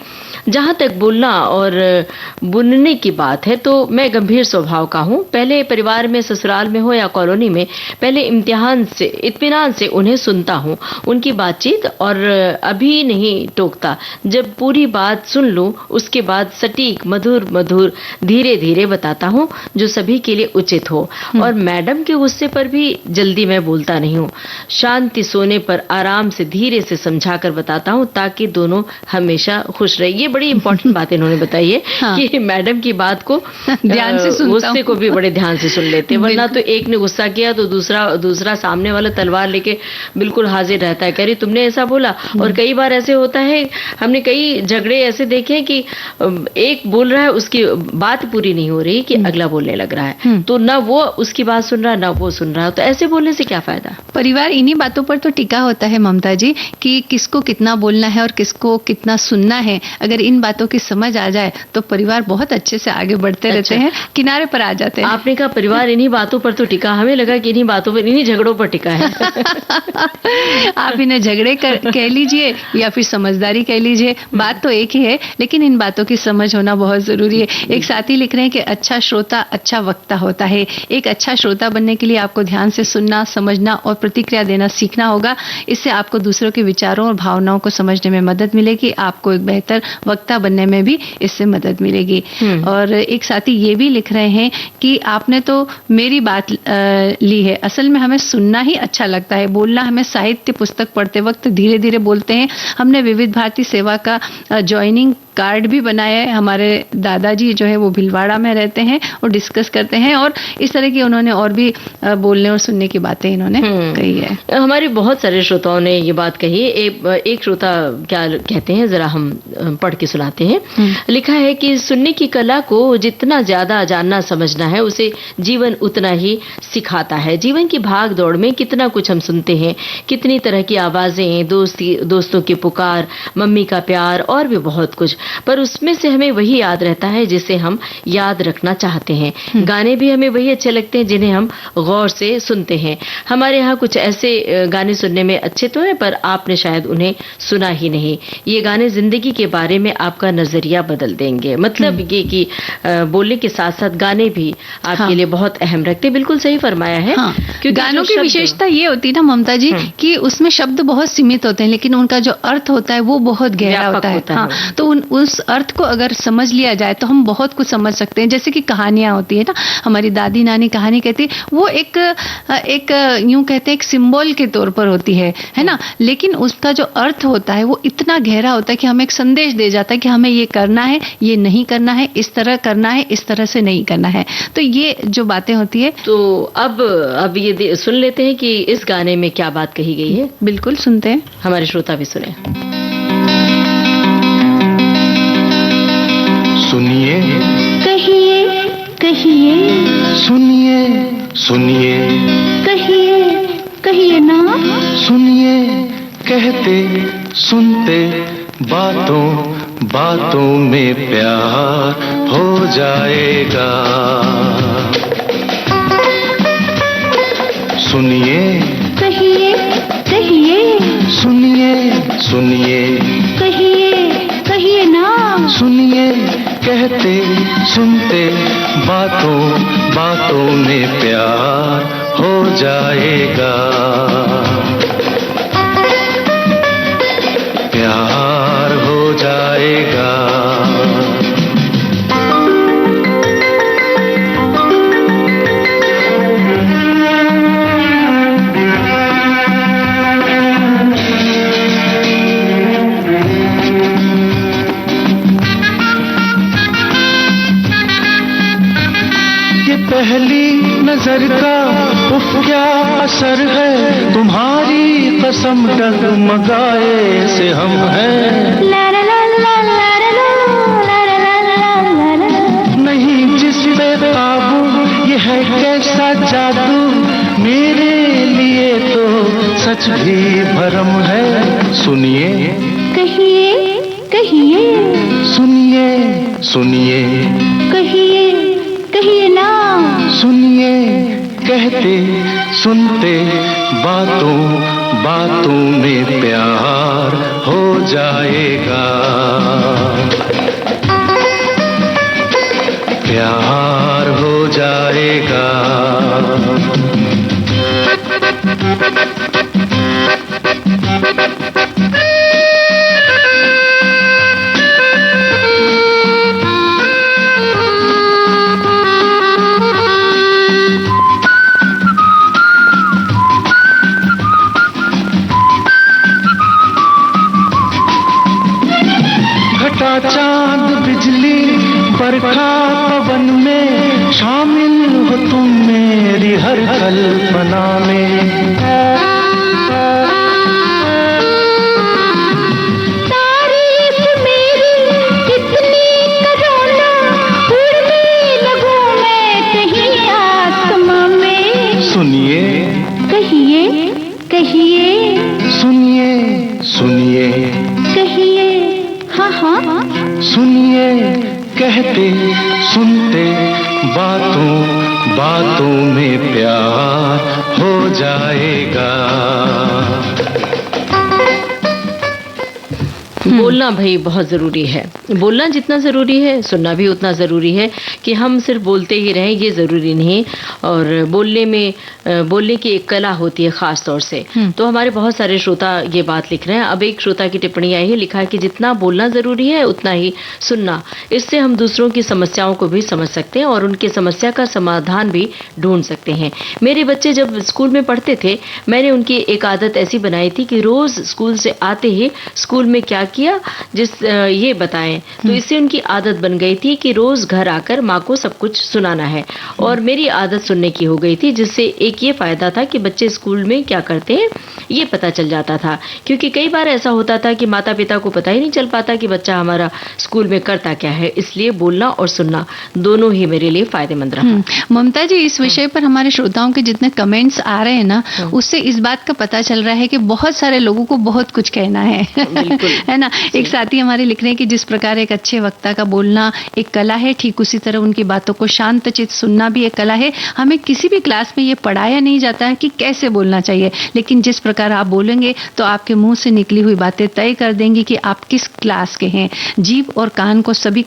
जहां तक बोलना और बुनने की बात है तो मैं गंभीर स्वभाव का हूँ। पहले परिवार में, ससुराल में हो या कॉलोनी में, पहले इत्मीनान से उन्हें सुनता हूँ, उनकी बातचीत, और अभी नहीं टोकता। जब पूरी बात सुन लूं उसके बाद सटीक मधुर धीरे धीरे बताता हूँ जो सभी के लिए उचित हो। और मैडम के गुस्से पर भी जल्दी मैं बोलता नहीं हूँ। शांति सोने पर आराम से धीरे से समझाकर बताता हूँ ताकि दोनों हमेशा खुश रहे। ये बड़ी इंपॉर्टेंट बात इन्होंने बताई है कि मैडम की बात को ध्यान से सुनता हूं। गुस्से को भी बड़े ध्यान से सुन लेते हैं, वरना तो एक ने गुस्सा किया तो दूसरा सामने वाला तलवार लेके बिल्कुल हाजिर रहता है, कह रही तुमने ऐसा बोला। और कई बार ऐसे होता है, हमने कई झगड़े ऐसे देखे कि एक बोल रहा है, उसकी बात पूरी नहीं हो रही कि अगला बोलने लग रहा है, तो ना वो उसकी बात सुन रहा ना वो सुन रहा, तो ऐसे बोलने से क्या फायदा। परिवार इन्हीं बातों पर तो टिका होता है ममता जी, कि किसको कितना बोलना है और किसको कितना सुनना है। अगर इन बातों की समझ आ जाए तो परिवार बहुत अच्छे से आगे बढ़ते रहते हैं, किनारे पर आ जाते हैं। आपने कहा परिवार इन्हीं बातों पर तो टिका, हमें लगा कि इन्हीं बातों पर, इन्हीं झगड़ों पर टिका है। आप इन्हें झगड़े कह लीजिए या फिर समझदारी कह लीजिए, बात तो एक ही है, लेकिन इन बातों की समझ होना बहुत जरूरी है। एक साथी लिख रहे हैं कि अच्छा श्रोता अच्छा वक्ता होता है। एक अच्छा श्रोता बनने के लिए आपको ध्यान से सुनना, समझना और प्रतिक्रिया देना सीखना होगा। इससे आपको दूसरों के विचारों और भावनाओं को समझने में मदद मिलेगी, आपको एक बेहतर वक्ता बनने में भी इससे मदद मिलेगी। और एक साथी ये भी लिख रहे हैं कि आपने तो मेरी बात ली है, है, असल में हमें सुनना ही अच्छा लगता है, बोलना हमें साहित्य पुस्तक पढ़ते वक्त धीरे धीरे बोलते हैं। हमने विविध भारती सेवा का ज्वाइनिंग कार्ड भी बनाया है। हमारे दादाजी जो है वो भिलवाड़ा में रहते हैं और डिस्कस करते हैं, और इस तरह की उन्होंने और भी बोलने और सुनने की बातें इन्होंने कही है। हमारे बहुत सारे श्रोताओं ने ये बात कही है। एक श्रोता क्या कहते हैं, जरा हम पढ़ के सुनाते हैं। लिखा है कि सुनने की कला को जितना ज्यादा जानना समझना है, उसे जीवन उतना ही सिखाता है। जीवन की भाग दौड़ में कितना कुछ हम सुनते हैं, कितनी तरह की आवाजें, दोस्तों की पुकार, मम्मी का प्यार और भी बहुत कुछ, पर उसमें से हमें वही याद रहता है जिसे हम याद रखना चाहते हैं। गाने भी हमें वही अच्छे लगते हैं जिन्हें हम गौर से सुनते हैं। हमारे यहाँ कुछ ऐसे गाने सुनने में अच्छे तो हैं, पर आपने शायद उन्हें सुना ही नहीं। ये गाने जिंदगी के बारे में आपका नजरिया बदल देंगे। मतलब ये कि बोलने के साथ साथ गाने भी आपके लिए बहुत अहम रखते हैं। बिल्कुल सही फरमाया है। क्योंकि गानों की विशेषता ये होती है ना ममता जी, कि उसमें शब्द बहुत सीमित होते हैं, लेकिन उनका जो अर्थ होता है वो बहुत गहरा होता है। तो उस अर्थ को अगर समझ लिया जाए तो हम बहुत कुछ समझ सकते हैं। जैसे कि कहानियां होती है ना, हमारी दादी नानी कहानी कहती है, वो एक यूं कहते हैं एक सिंबल के तौर पर होती है ना, लेकिन उसका जो अर्थ होता है वो इतना गहरा होता है कि हमें एक संदेश दे जाता है कि हमें ये करना है, ये नहीं करना है, इस तरह करना है, इस तरह से नहीं करना है। तो ये जो बातें होती है, तो अब ये सुन लेते हैं कि इस गाने में क्या बात कही गई है। बिल्कुल सुनते हैं, हमारे श्रोता भी सुने। सुनिए, कहिए कहिए, सुनिए सुनिए, कहिए कहिए ना, सुनिए कहते सुनते बातों बातों में प्यार हो जाएगा। सुनिए, कहिए कहिए, सुनिए सुनिए, कहिए कहिए ना, सुनिए कहते सुनते बातों बातों में प्यार हो जाएगा। प्यार हो जाएगा। पहली नजर का उफ क्या असर है, तुम्हारी कसम डगमगाए से हम हैं। ला ला ला ला ला ला ला ला ला ला, नहीं जिस पे काबू ये है कैसा जादू, मेरे लिए तो सच भी भरम है। सुनिए, कहिए कहिए, सुनिए सुनिए, कहिए कहिए ना, सुनिए कहते सुनते बातों बातों में प्यार हो जाएगा। प्यार हो जाएगा। चांद बिजली बरखा पवन में शामिल हो तुम मेरी हर कल्पना में। तारीफ मेरी कितनी करो ना, उड़ने लगूं मैं कहीं आसमां में। सुनिए, कहिए कहिए, सुनिए सुनिए, कहिए हाँ हाँ, सुनिए कहते सुनते बातों बातों में प्यार हो जाएगा। बोलना भाई बहुत ज़रूरी है। बोलना जितना ज़रूरी है, सुनना भी उतना ज़रूरी है। कि हम सिर्फ बोलते ही रहें ये ज़रूरी नहीं। और बोलने की एक कला होती है ख़ास तौर से। तो हमारे बहुत सारे श्रोता ये बात लिख रहे हैं। अब एक श्रोता की टिप्पणी आई है, लिखा है कि जितना बोलना ज़रूरी है उतना ही सुनना। इससे हम दूसरों की समस्याओं को भी समझ सकते हैं और उनकी समस्या का समाधान भी ढूंढ सकते हैं। मेरे बच्चे जब स्कूल में पढ़ते थे, मैंने उनकी एक आदत ऐसी बनाई थी कि रोज़ स्कूल से आते ही स्कूल में क्या किया ये बताएं। तो इससे उनकी आदत बन गई थी कि रोज़ घर आकर माँ को सब कुछ सुनाना है। और मेरी आदत सुनने की हो गई थी, जिससे एक ये फ़ायदा था कि बच्चे स्कूल में क्या करते हैं ये पता चल जाता था। क्योंकि कई बार ऐसा होता था कि माता पिता को पता ही नहीं चल पाता कि बच्चा हमारा स्कूल में करता क्या है। इसलिए बोलना और सुनना दोनों ही मेरे लिए फ़ायदेमंद रहा। ममता जी, इस विषय पर हमारे श्रोताओं के जितने कमेंट्स आ रहे हैं ना, उससे इस बात का पता चल रहा है कि बहुत सारे लोगों को बहुत कुछ कहना है। है ना। एक साथी हमारे लिख रहे हैं कि जिस प्रकार एक अच्छे वक्ता का बोलना एक कला है, ठीक उसी तरह उनकी बातों को शांतचित्त सुनना भी एक कला है। हमें किसी भी क्लास में ये पढ़ाया नहीं जाता है कि कैसे बोलना चाहिए, लेकिन जिस प्रकार आप बोलेंगे तो आपके मुंह से निकली हुई बातें तय कर देंगी कि आप किस क्लास के हैं। जीभ और कान तो सभी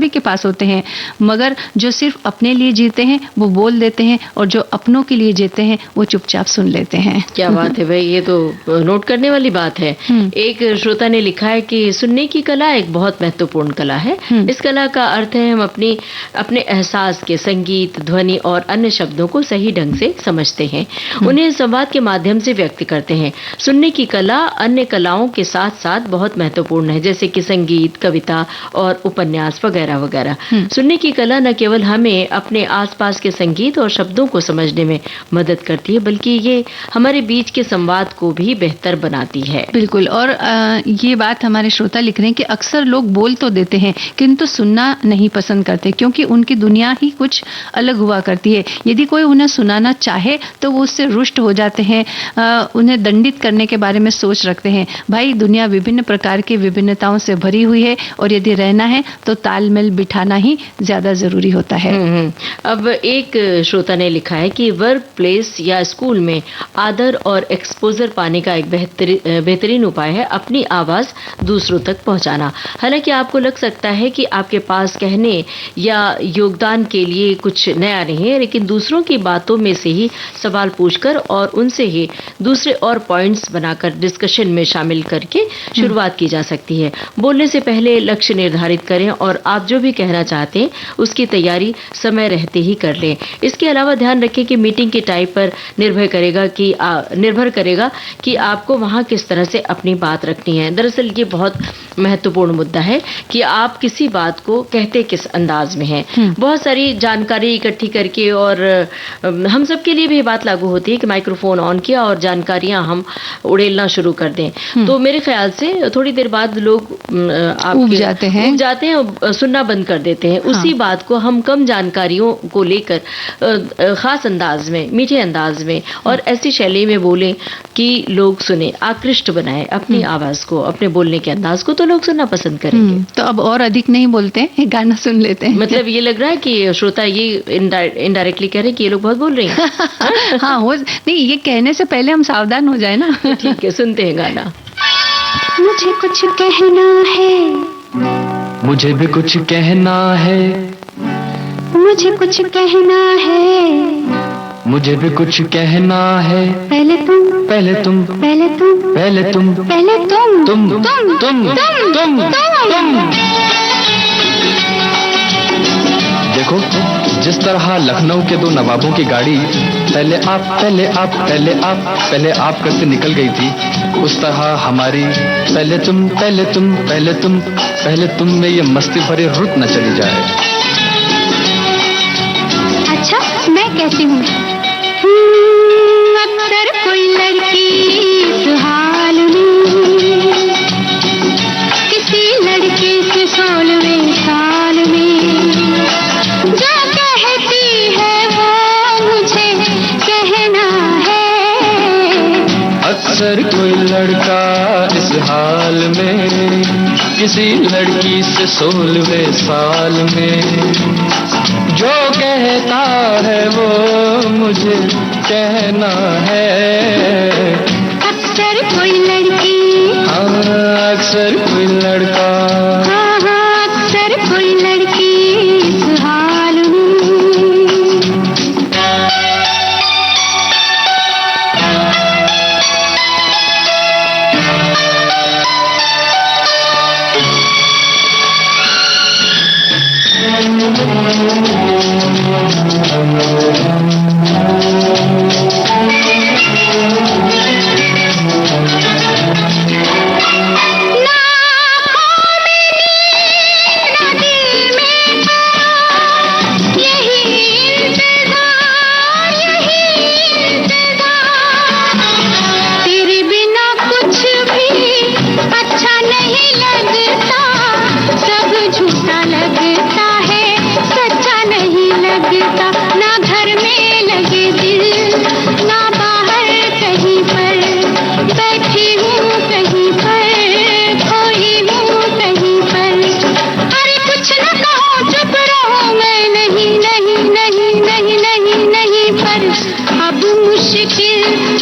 के पास होते हैं, मगर जो सिर्फ अपने लिए जीते हैं वो बोल देते हैं, और जो अपनों के लिए जीते हैं वो चुपचाप सुन लेते हैं। क्या बात है भाई, ये तो नोट करने वाली बात है। एक श्रोता ने लिखा है कि सुनने की कला एक बहुत महत्वपूर्ण कला है। इस कला का अर्थ है हम अपने एहसास के संगीत, ध्वनि और अन्य शब्दों को सही ढंग से समझते हैं, उन्हें संवाद के माध्यम से व्यक्त करते हैं। सुनने की कला अन्य कलाओं के साथ साथ बहुत महत्वपूर्ण है, जैसे कि संगीत, कविता और उपन्यास वगैरह वगैरह। सुनने की कला न केवल हमें अपने आसपास के संगीत और शब्दों को समझने में मदद करती है, बल्कि ये हमारे बीच के संवाद को भी बेहतर बनाती है। बिल्कुल। और ये बात हमारे श्रोता लिख रहे हैं कि अक्सर लोग बोल तो देते हैं किंतु सुनना नहीं पसंद करते, क्योंकि उनकी दुनिया ही कुछ अलग हुआ करती है। यदि कोई उन्हें सुनाना चाहे तो वो उससे रुष्ट हो जाते हैं, उन्हें दंडित करने के बारे में सोच रखते हैं। भाई, दुनिया विभिन्न प्रकार की विभिन्नताओं से भरी हुई है, और यदि रहना है तो तालमेल बिठाना ही ज्यादा जरूरी होता है। अब एक श्रोता ने लिखा है कि वर्क प्लेस या स्कूल में आदर और एक्सपोजर पाने का एक बेहतरीन उपाय है अपनी आवाज़ दूसरों तक पहुंचाना। हालांकि आपको लग सकता है कि आपके पास कहने या योगदान के लिए कुछ नया नहीं है, लेकिन दूसरों की बातों में से ही सवाल पूछकर और उनसे ही दूसरे और पॉइंट्स बनाकर डिस्कशन में शामिल करके शुरुआत की जा सकती है। बोलने से पहले लक्ष्य निर्धारित करें और आप जो भी कहना चाहते हैं उसकी तैयारी समय रहते ही कर लें। इसके अलावा ध्यान रखें कि मीटिंग के टाइप पर निर्भर करेगा कि आपको वहाँ किस तरह से अपनी बात रखनी है। दरअसल ये बहुत महत्वपूर्ण मुद्दा है कि आप किसी बात को कहते किस अंदाज में हैं। बहुत सारी जानकारी इकट्ठी करके, और हम सब के लिए भी बात लागू होती है कि माइक्रोफोन ऑन किया और जानकारियां हम उड़ेलना शुरू कर दें, तो मेरे ख्याल से थोड़ी देर बाद लोग ऊब जाते हैं और सुनना बंद कर देते हैं। उसी बात को हम कम जानकारियों को लेकर खास अंदाज में, मीठे अंदाज में और ऐसी शैली में बोलें कि लोग सुने, आकृष्ट बनाएं अपनी आवाज को, अपने बोलने के अंदाज को, तो लोग सुनना पसंद करेंगे। तो अब और अधिक नहीं बोलते हैं, एक गाना सुन लेते हैं। मतलब ये लग रहा है कि श्रोता ये इनडायरेक्टली कह रहे हैं कि ये लोग बहुत बोल रहे हैं। हाँ, नहीं, ये कहने से पहले हम सावधान हो जाए ना। ठीक है, सुनते हैं गाना। मुझे कुछ कहना है, मुझे भी कुछ कहना है, मुझे कुछ कहना है, मुझे भी कुछ कहना है। पहले तुम, पहले तुम, पहले तुम, पहले तुम, पहले तुम, तुम, तुम, तुम। देखो, जिस तरह लखनऊ के दो नवाबों की गाड़ी पहले आप, पहले आप, पहले आप, पहले आप करके निकल गई थी, उस तरह हमारी पहले तुम, पहले तुम, पहले तुम, पहले तुम में ये मस्ती भरी रुत न चली जाए। अच्छा, मैं कहती हूँ, अक्सर कोई लड़की इस हाल में किसी लड़के से 16वें साल में जो कहती है वो मुझे कहना है। अक्सर कोई लड़का इस हाल में किसी लड़की से 16वें साल में जो कहता है वो मुझे कहना है। अक्सर कोई लड़की, हाँ, अक्सर कोई लड़का, हाँ हाँ अक्सर कोई लड़की इस हाल में।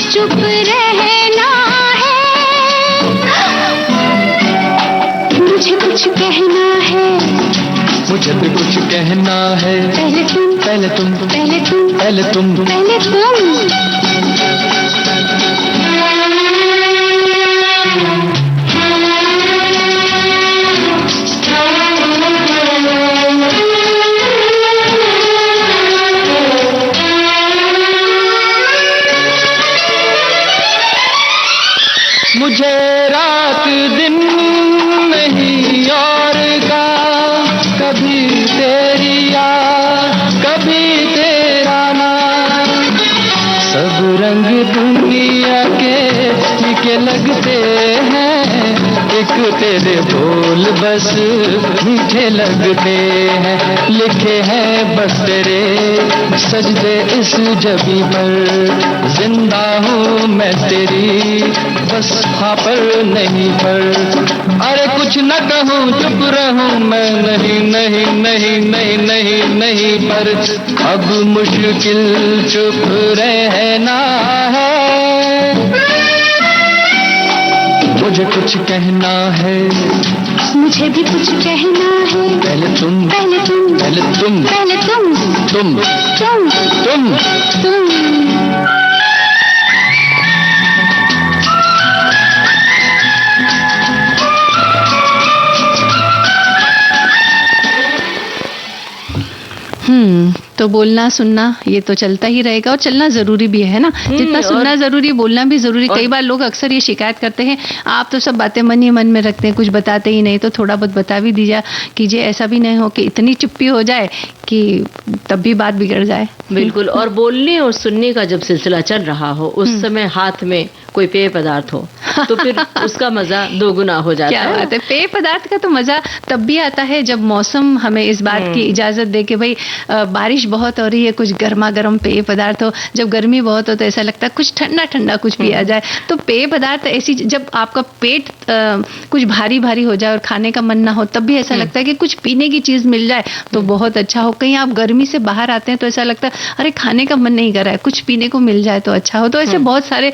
चुप रहना है, मुझे कुछ कहना है, मुझे भी कुछ कहना है। पहले तुम, पहले तुम, पहले तुम, पहले तुम, पहले तुम। मुझे रात दिन नहीं और का, कभी तेरी याद कभी तेरा नाम, सब रंग दुनिया के फीके लगते हैं, एक तेरे बोल बस मीठे लगते हैं, लिखे हैं बस तेरे सजदे इस जबी पर, जिंदा हूँ मैं तेरी बस हाँ पर नहीं पर, अरे कुछ न कहूँ चुप रहूँ मैं, नहीं नहीं नहीं नहीं नहीं नहीं पर, अब मुश्किल चुप रहना है, मुझे कुछ कहना है, मुझे भी कुछ कहना है। पहले तुम, पहले तुम, पहले तुम, पहले तुम, तुम, तुम, तुम, तुम। तो बोलना सुनना ये तो चलता ही रहेगा, और चलना जरूरी भी है ना, जितना सुनना जरूरी बोलना भी जरूरी। कई बार लोग अक्सर ये शिकायत करते हैं, आप तो सब बातें मन ही मन में रखते हैं, कुछ बताते ही नहीं, तो थोड़ा बहुत बता भी दीजिए कीजिए, ऐसा भी नहीं हो कि इतनी चुप्पी हो जाए कि तब भी बात बिगड़ जाए। बिल्कुल। और बोलने और सुनने का जब सिलसिला चल रहा हो, उस समय हाथ में कोई पेय पदार्थ हो तो फिर उसका मजा दोगुना हो जाता है। क्या बात है। पेय पदार्थ का तो मजा तब भी आता है जब मौसम हमें इस बात की इजाजत दे कि भाई बारिश बहुत हो रही है, कुछ गर्मा गर्म पेय पदार्थ हो। जब गर्मी बहुत हो तो ऐसा लगता है कुछ ठंडा ठंडा कुछ पिया जाए। तो पेय पदार्थ ऐसी, जब आपका पेट कुछ भारी भारी हो जाए और खाने का मन ना हो, तब भी ऐसा लगता है कि कुछ पीने की चीज मिल जाए तो बहुत अच्छा हो। कहीं आप गर्मी से बाहर आते हैं तो ऐसा लगता है अरे खाने का मन नहीं कर रहा है, कुछ पीने को मिल जाए तो अच्छा हो। तो ऐसे बहुत सारे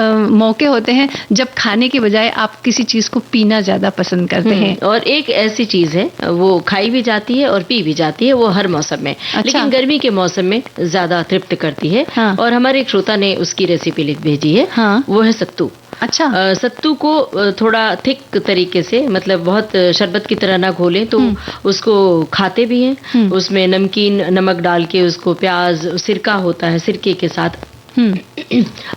मौके होते हैं जब खाने के बजाय आप किसी चीज को पीना ज्यादा पसंद करते हैं। और एक ऐसी चीज है वो खाई भी जाती है और पी भी जाती है, वो हर मौसम में। अच्छा। लेकिन गर्मी के मौसम में ज्यादा तृप्त करती है। हाँ। और हमारे एक श्रोता ने उसकी रेसिपी लिख भेजी है। हाँ। वो है सत्तू। अच्छा। सत्तू को थोड़ा थिक तरीके से, मतलब बहुत शरबत की तरह ना घोलें, तो उसको खाते भी हैं। उसमें नमकीन नमक डाल के उसको, प्याज सिरका होता है, सिरके के साथ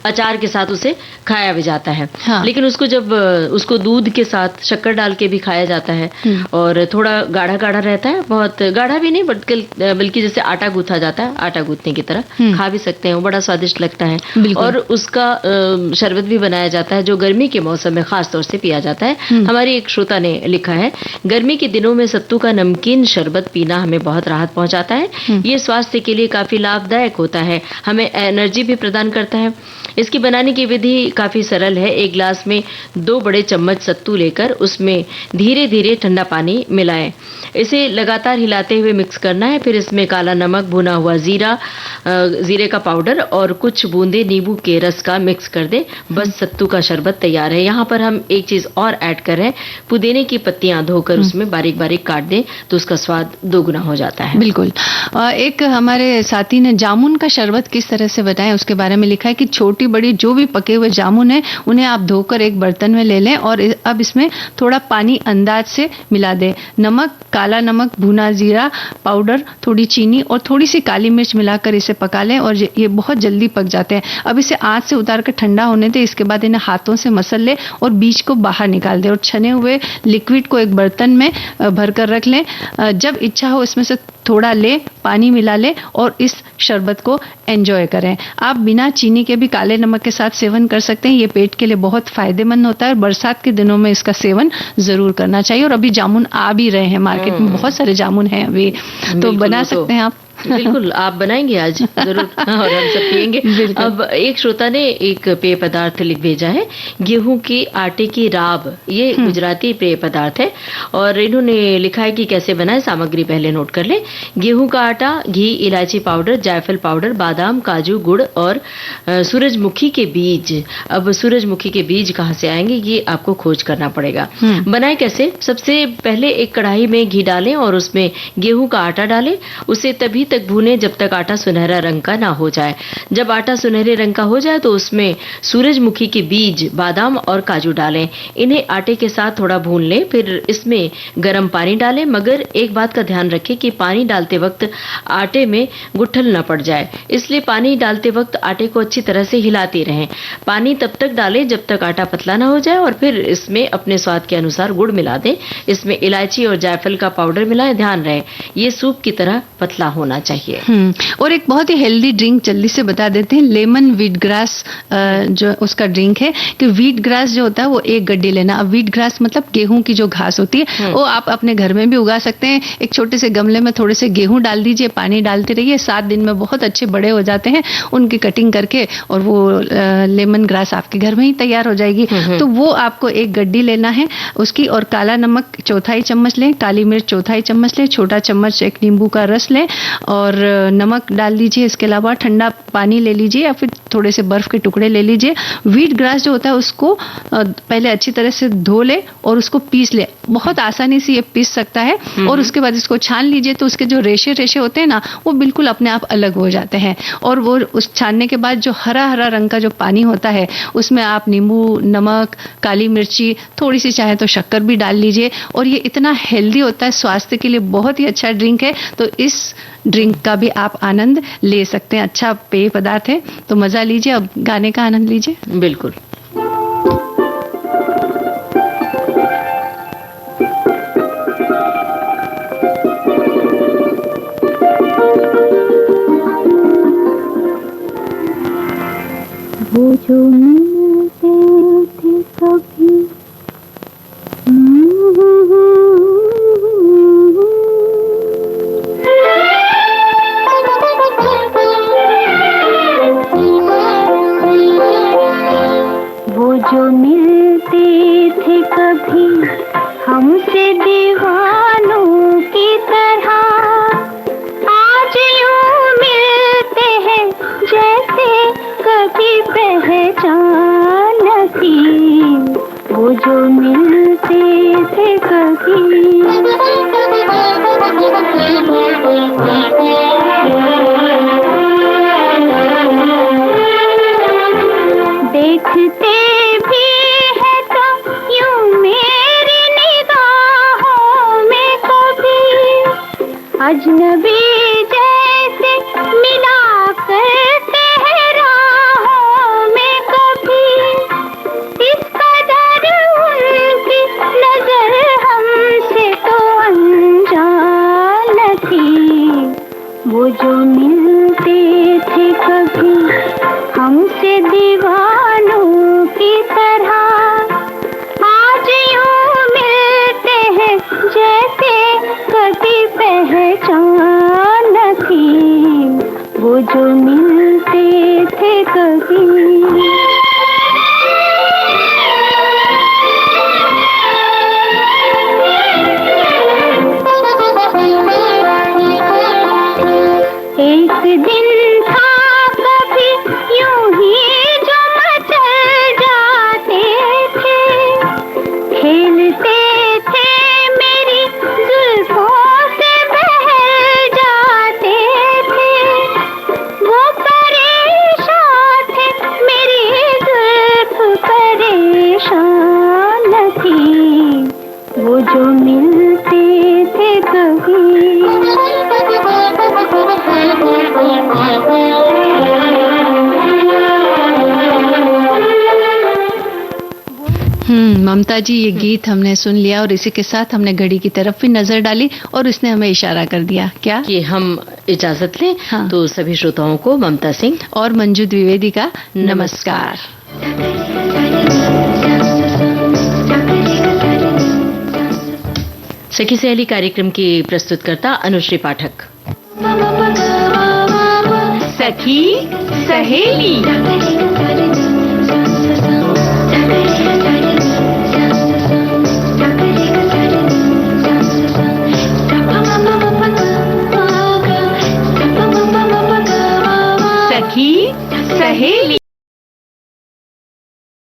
अचार के साथ उसे खाया भी जाता है। हाँ। लेकिन उसको जब उसको दूध के साथ शक्कर डाल के भी खाया जाता है। और थोड़ा गाढ़ा गाढ़ा रहता है, बहुत गाढ़ा भी नहीं बल्कि जैसे आटा गूथा जाता है, आटा गूथने की तरह खा भी सकते हैं, वो बड़ा स्वादिष्ट लगता है। और उसका शरबत भी बनाया जाता है जो गर्मी के मौसम में खास तौर से पिया जाता है। हमारी एक श्रोता ने लिखा है, गर्मी के दिनों में सत्तू का नमकीन शरबत पीना हमें बहुत राहत पहुंचाता है। ये स्वास्थ्य के लिए काफी लाभदायक होता है, हमें एनर्जी भी प्रदान करता है। इसकी बनाने की विधि काफ़ी सरल है। एक गिलास में 2 बड़े चम्मच सत्तू लेकर उसमें धीरे धीरे ठंडा पानी मिलाएं। इसे लगातार हिलाते हुए मिक्स करना है। फिर इसमें काला नमक, भुना हुआ जीरे का पाउडर और कुछ बूंदे नींबू के रस का मिक्स कर दें। बस सत्तू का शरबत तैयार है। यहाँ पर हम एक चीज़ और ऐड कर रहे हैं, पुदीने की पत्तियां धोकर उसमें बारीक बारीक काट दें तो उसका स्वाद दोगुना हो जाता है। बिल्कुल। एक हमारे साथी ने जामुन का शरबत किस तरह से बनाएं उसके बारे में लिखा है कि छोटी बड़ी जो भी पके हुए जामुन है उन्हें आप धोकर एक बर्तन में ले लें और अब इसमें थोड़ा पानी अंदाज से मिला दें। नमक, काला नमक, भुना जीरा पाउडर, थोड़ी चीनी और थोड़ी सी काली मिर्च मिलाकर इसे पका लें और ये बहुत जल्दी पक जाते हैं। अब इसे आंच से उतार कर ठंडा होने दें। इसके बाद इन्हें हाथों से मसल लें और बीज को बाहर निकाल दें और छने हुए लिक्विड को एक बर्तन में भरकर रख लें। जब इच्छा हो इसमें से थोड़ा लें, पानी मिला लें और इस शरबत को एंजॉय करें। आप बिना चीनी के भी काले नमक के साथ सेवन कर सकते हैं। ये पेट के लिए बहुत फायदेमंद होता है और बरसात के दिनों में इसका सेवन जरूर करना चाहिए। और अभी जामुन आ भी रहे हैं मार्केट में, बहुत सारे जामुन हैं अभी, तो बना सकते हैं आप। बिल्कुल, आप बनाएंगे आज जरूर और हम सब पिएंगे। अब एक श्रोता ने एक पेय पदार्थ लिख भेजा है, गेहूं के आटे की राब। ये गुजराती पेय पदार्थ है और इन्होंने लिखा है कि कैसे बनाएं। सामग्री पहले नोट कर ले। गेहूं का आटा, घी, इलायची पाउडर, जायफल पाउडर, बादाम, काजू, गुड़ और सूरजमुखी के बीज। अब सूरजमुखी के बीज कहाँ से आएंगे ये आपको खोज करना पड़ेगा। बनाए कैसे? सबसे पहले एक कढ़ाई में घी डालें और उसमें गेहूं का आटा डालें। उसे तभी तक भूनें जब तक आटा सुनहरा रंग का ना हो जाए। जब आटा सुनहरे रंग का हो जाए तो उसमें सूरजमुखी के बीज, बादाम और काजू डालें। इन्हें आटे के साथ थोड़ा भून लें। फिर इसमें गर्म पानी डालें, मगर एक बात का ध्यान रखें कि पानी डालते वक्त आटे में गुठल न पड़ जाए, इसलिए पानी डालते वक्त आटे को अच्छी तरह से हिलाते रहें। पानी तब तक डालें जब तक आटा पतला ना हो जाए और फिर इसमें अपने स्वाद के अनुसार गुड़ मिला दें। इसमें इलायची और जायफल का पाउडर मिलाएं। ध्यान रहे ये सूप की तरह पतला होना चाहिए। और एक बहुत ही हेल्दी ड्रिंक जल्दी से बता देते हैं, लेमन व्हीट ग्रास जो उसका ड्रिंक है कि व्हीट ग्रास जो होता है वो 1 गड्डी लेना। अब व्हीट ग्रास मतलब गेहूं की जो घास होती है वो आप अपने घर में भी उगा सकते हैं। एक छोटे से गमले में थोड़े से गेहूं डाल दीजिए, पानी डालते रहिए, 7 दिन में बहुत अच्छे बड़े हो जाते हैं। उनकी कटिंग करके और वो लेमन ग्रास आपके घर में ही तैयार हो जाएगी। तो वो आपको 1 गड्डी लेना है उसकी। और काला नमक 1/4 चम्मच लें, काली मिर्च 1/4 चम्मच लें, छोटा चम्मच एक नींबू का रस लें और नमक डाल लीजिए। इसके अलावा ठंडा पानी ले लीजिए या फिर थोड़े से बर्फ के टुकड़े ले लीजिए। व्हीट ग्रास जो होता है उसको पहले अच्छी तरह से धो ले और उसको पीस ले। बहुत आसानी से ये पीस सकता है और उसके बाद इसको छान लीजिए तो उसके जो रेशे रेशे होते हैं ना वो बिल्कुल अपने आप अलग हो जाते हैं। और वो उस छानने के बाद जो हरा हरा रंग का जो पानी होता है उसमें आप नींबू, नमक, काली मिर्ची, थोड़ी सी चाहे तो शक्कर भी डाल लीजिए। और ये इतना हेल्दी होता है, स्वास्थ्य के लिए बहुत ही अच्छा ड्रिंक है। तो इस ड्रिंक का भी आप आनंद ले सकते हैं। अच्छा पेय पदार्थ है तो मजा लीजिए। अब गाने का आनंद लीजिए। बिल्कुल। वो जो मिलते थे कभी वो जो मिलते थे कभी हमसे दीवानों की तरह, आज यूं मिलते हैं जैसे कभी पहचान थी। वो जो मिलते थे कभी देखते भी है तो यूं मेरी निगाहों में कभी अजनबी जैसे मिला करते हैं राहों में कभी। इस कदर उनकी नजर हमसे तो अनजान थी। वो जो मिलते थे कभी हमसे दीवानों की तरह, आज यूं मिलते हैं जैसे कभी पहचान थी। वो जो मिलते थे कभी ममता जी, ये गीत हमने सुन लिया और इसी के साथ हमने घड़ी की तरफ भी नजर डाली और उसने हमें इशारा कर दिया क्या कि हम इजाजत लें। हाँ। तो सभी श्रोताओं को ममता सिंह और मंजू द्विवेदी का नमस्कार। सखी सहेली कार्यक्रम की प्रस्तुतकर्ता अनुश्री पाठक। सखी सहेली। सखी सहेली।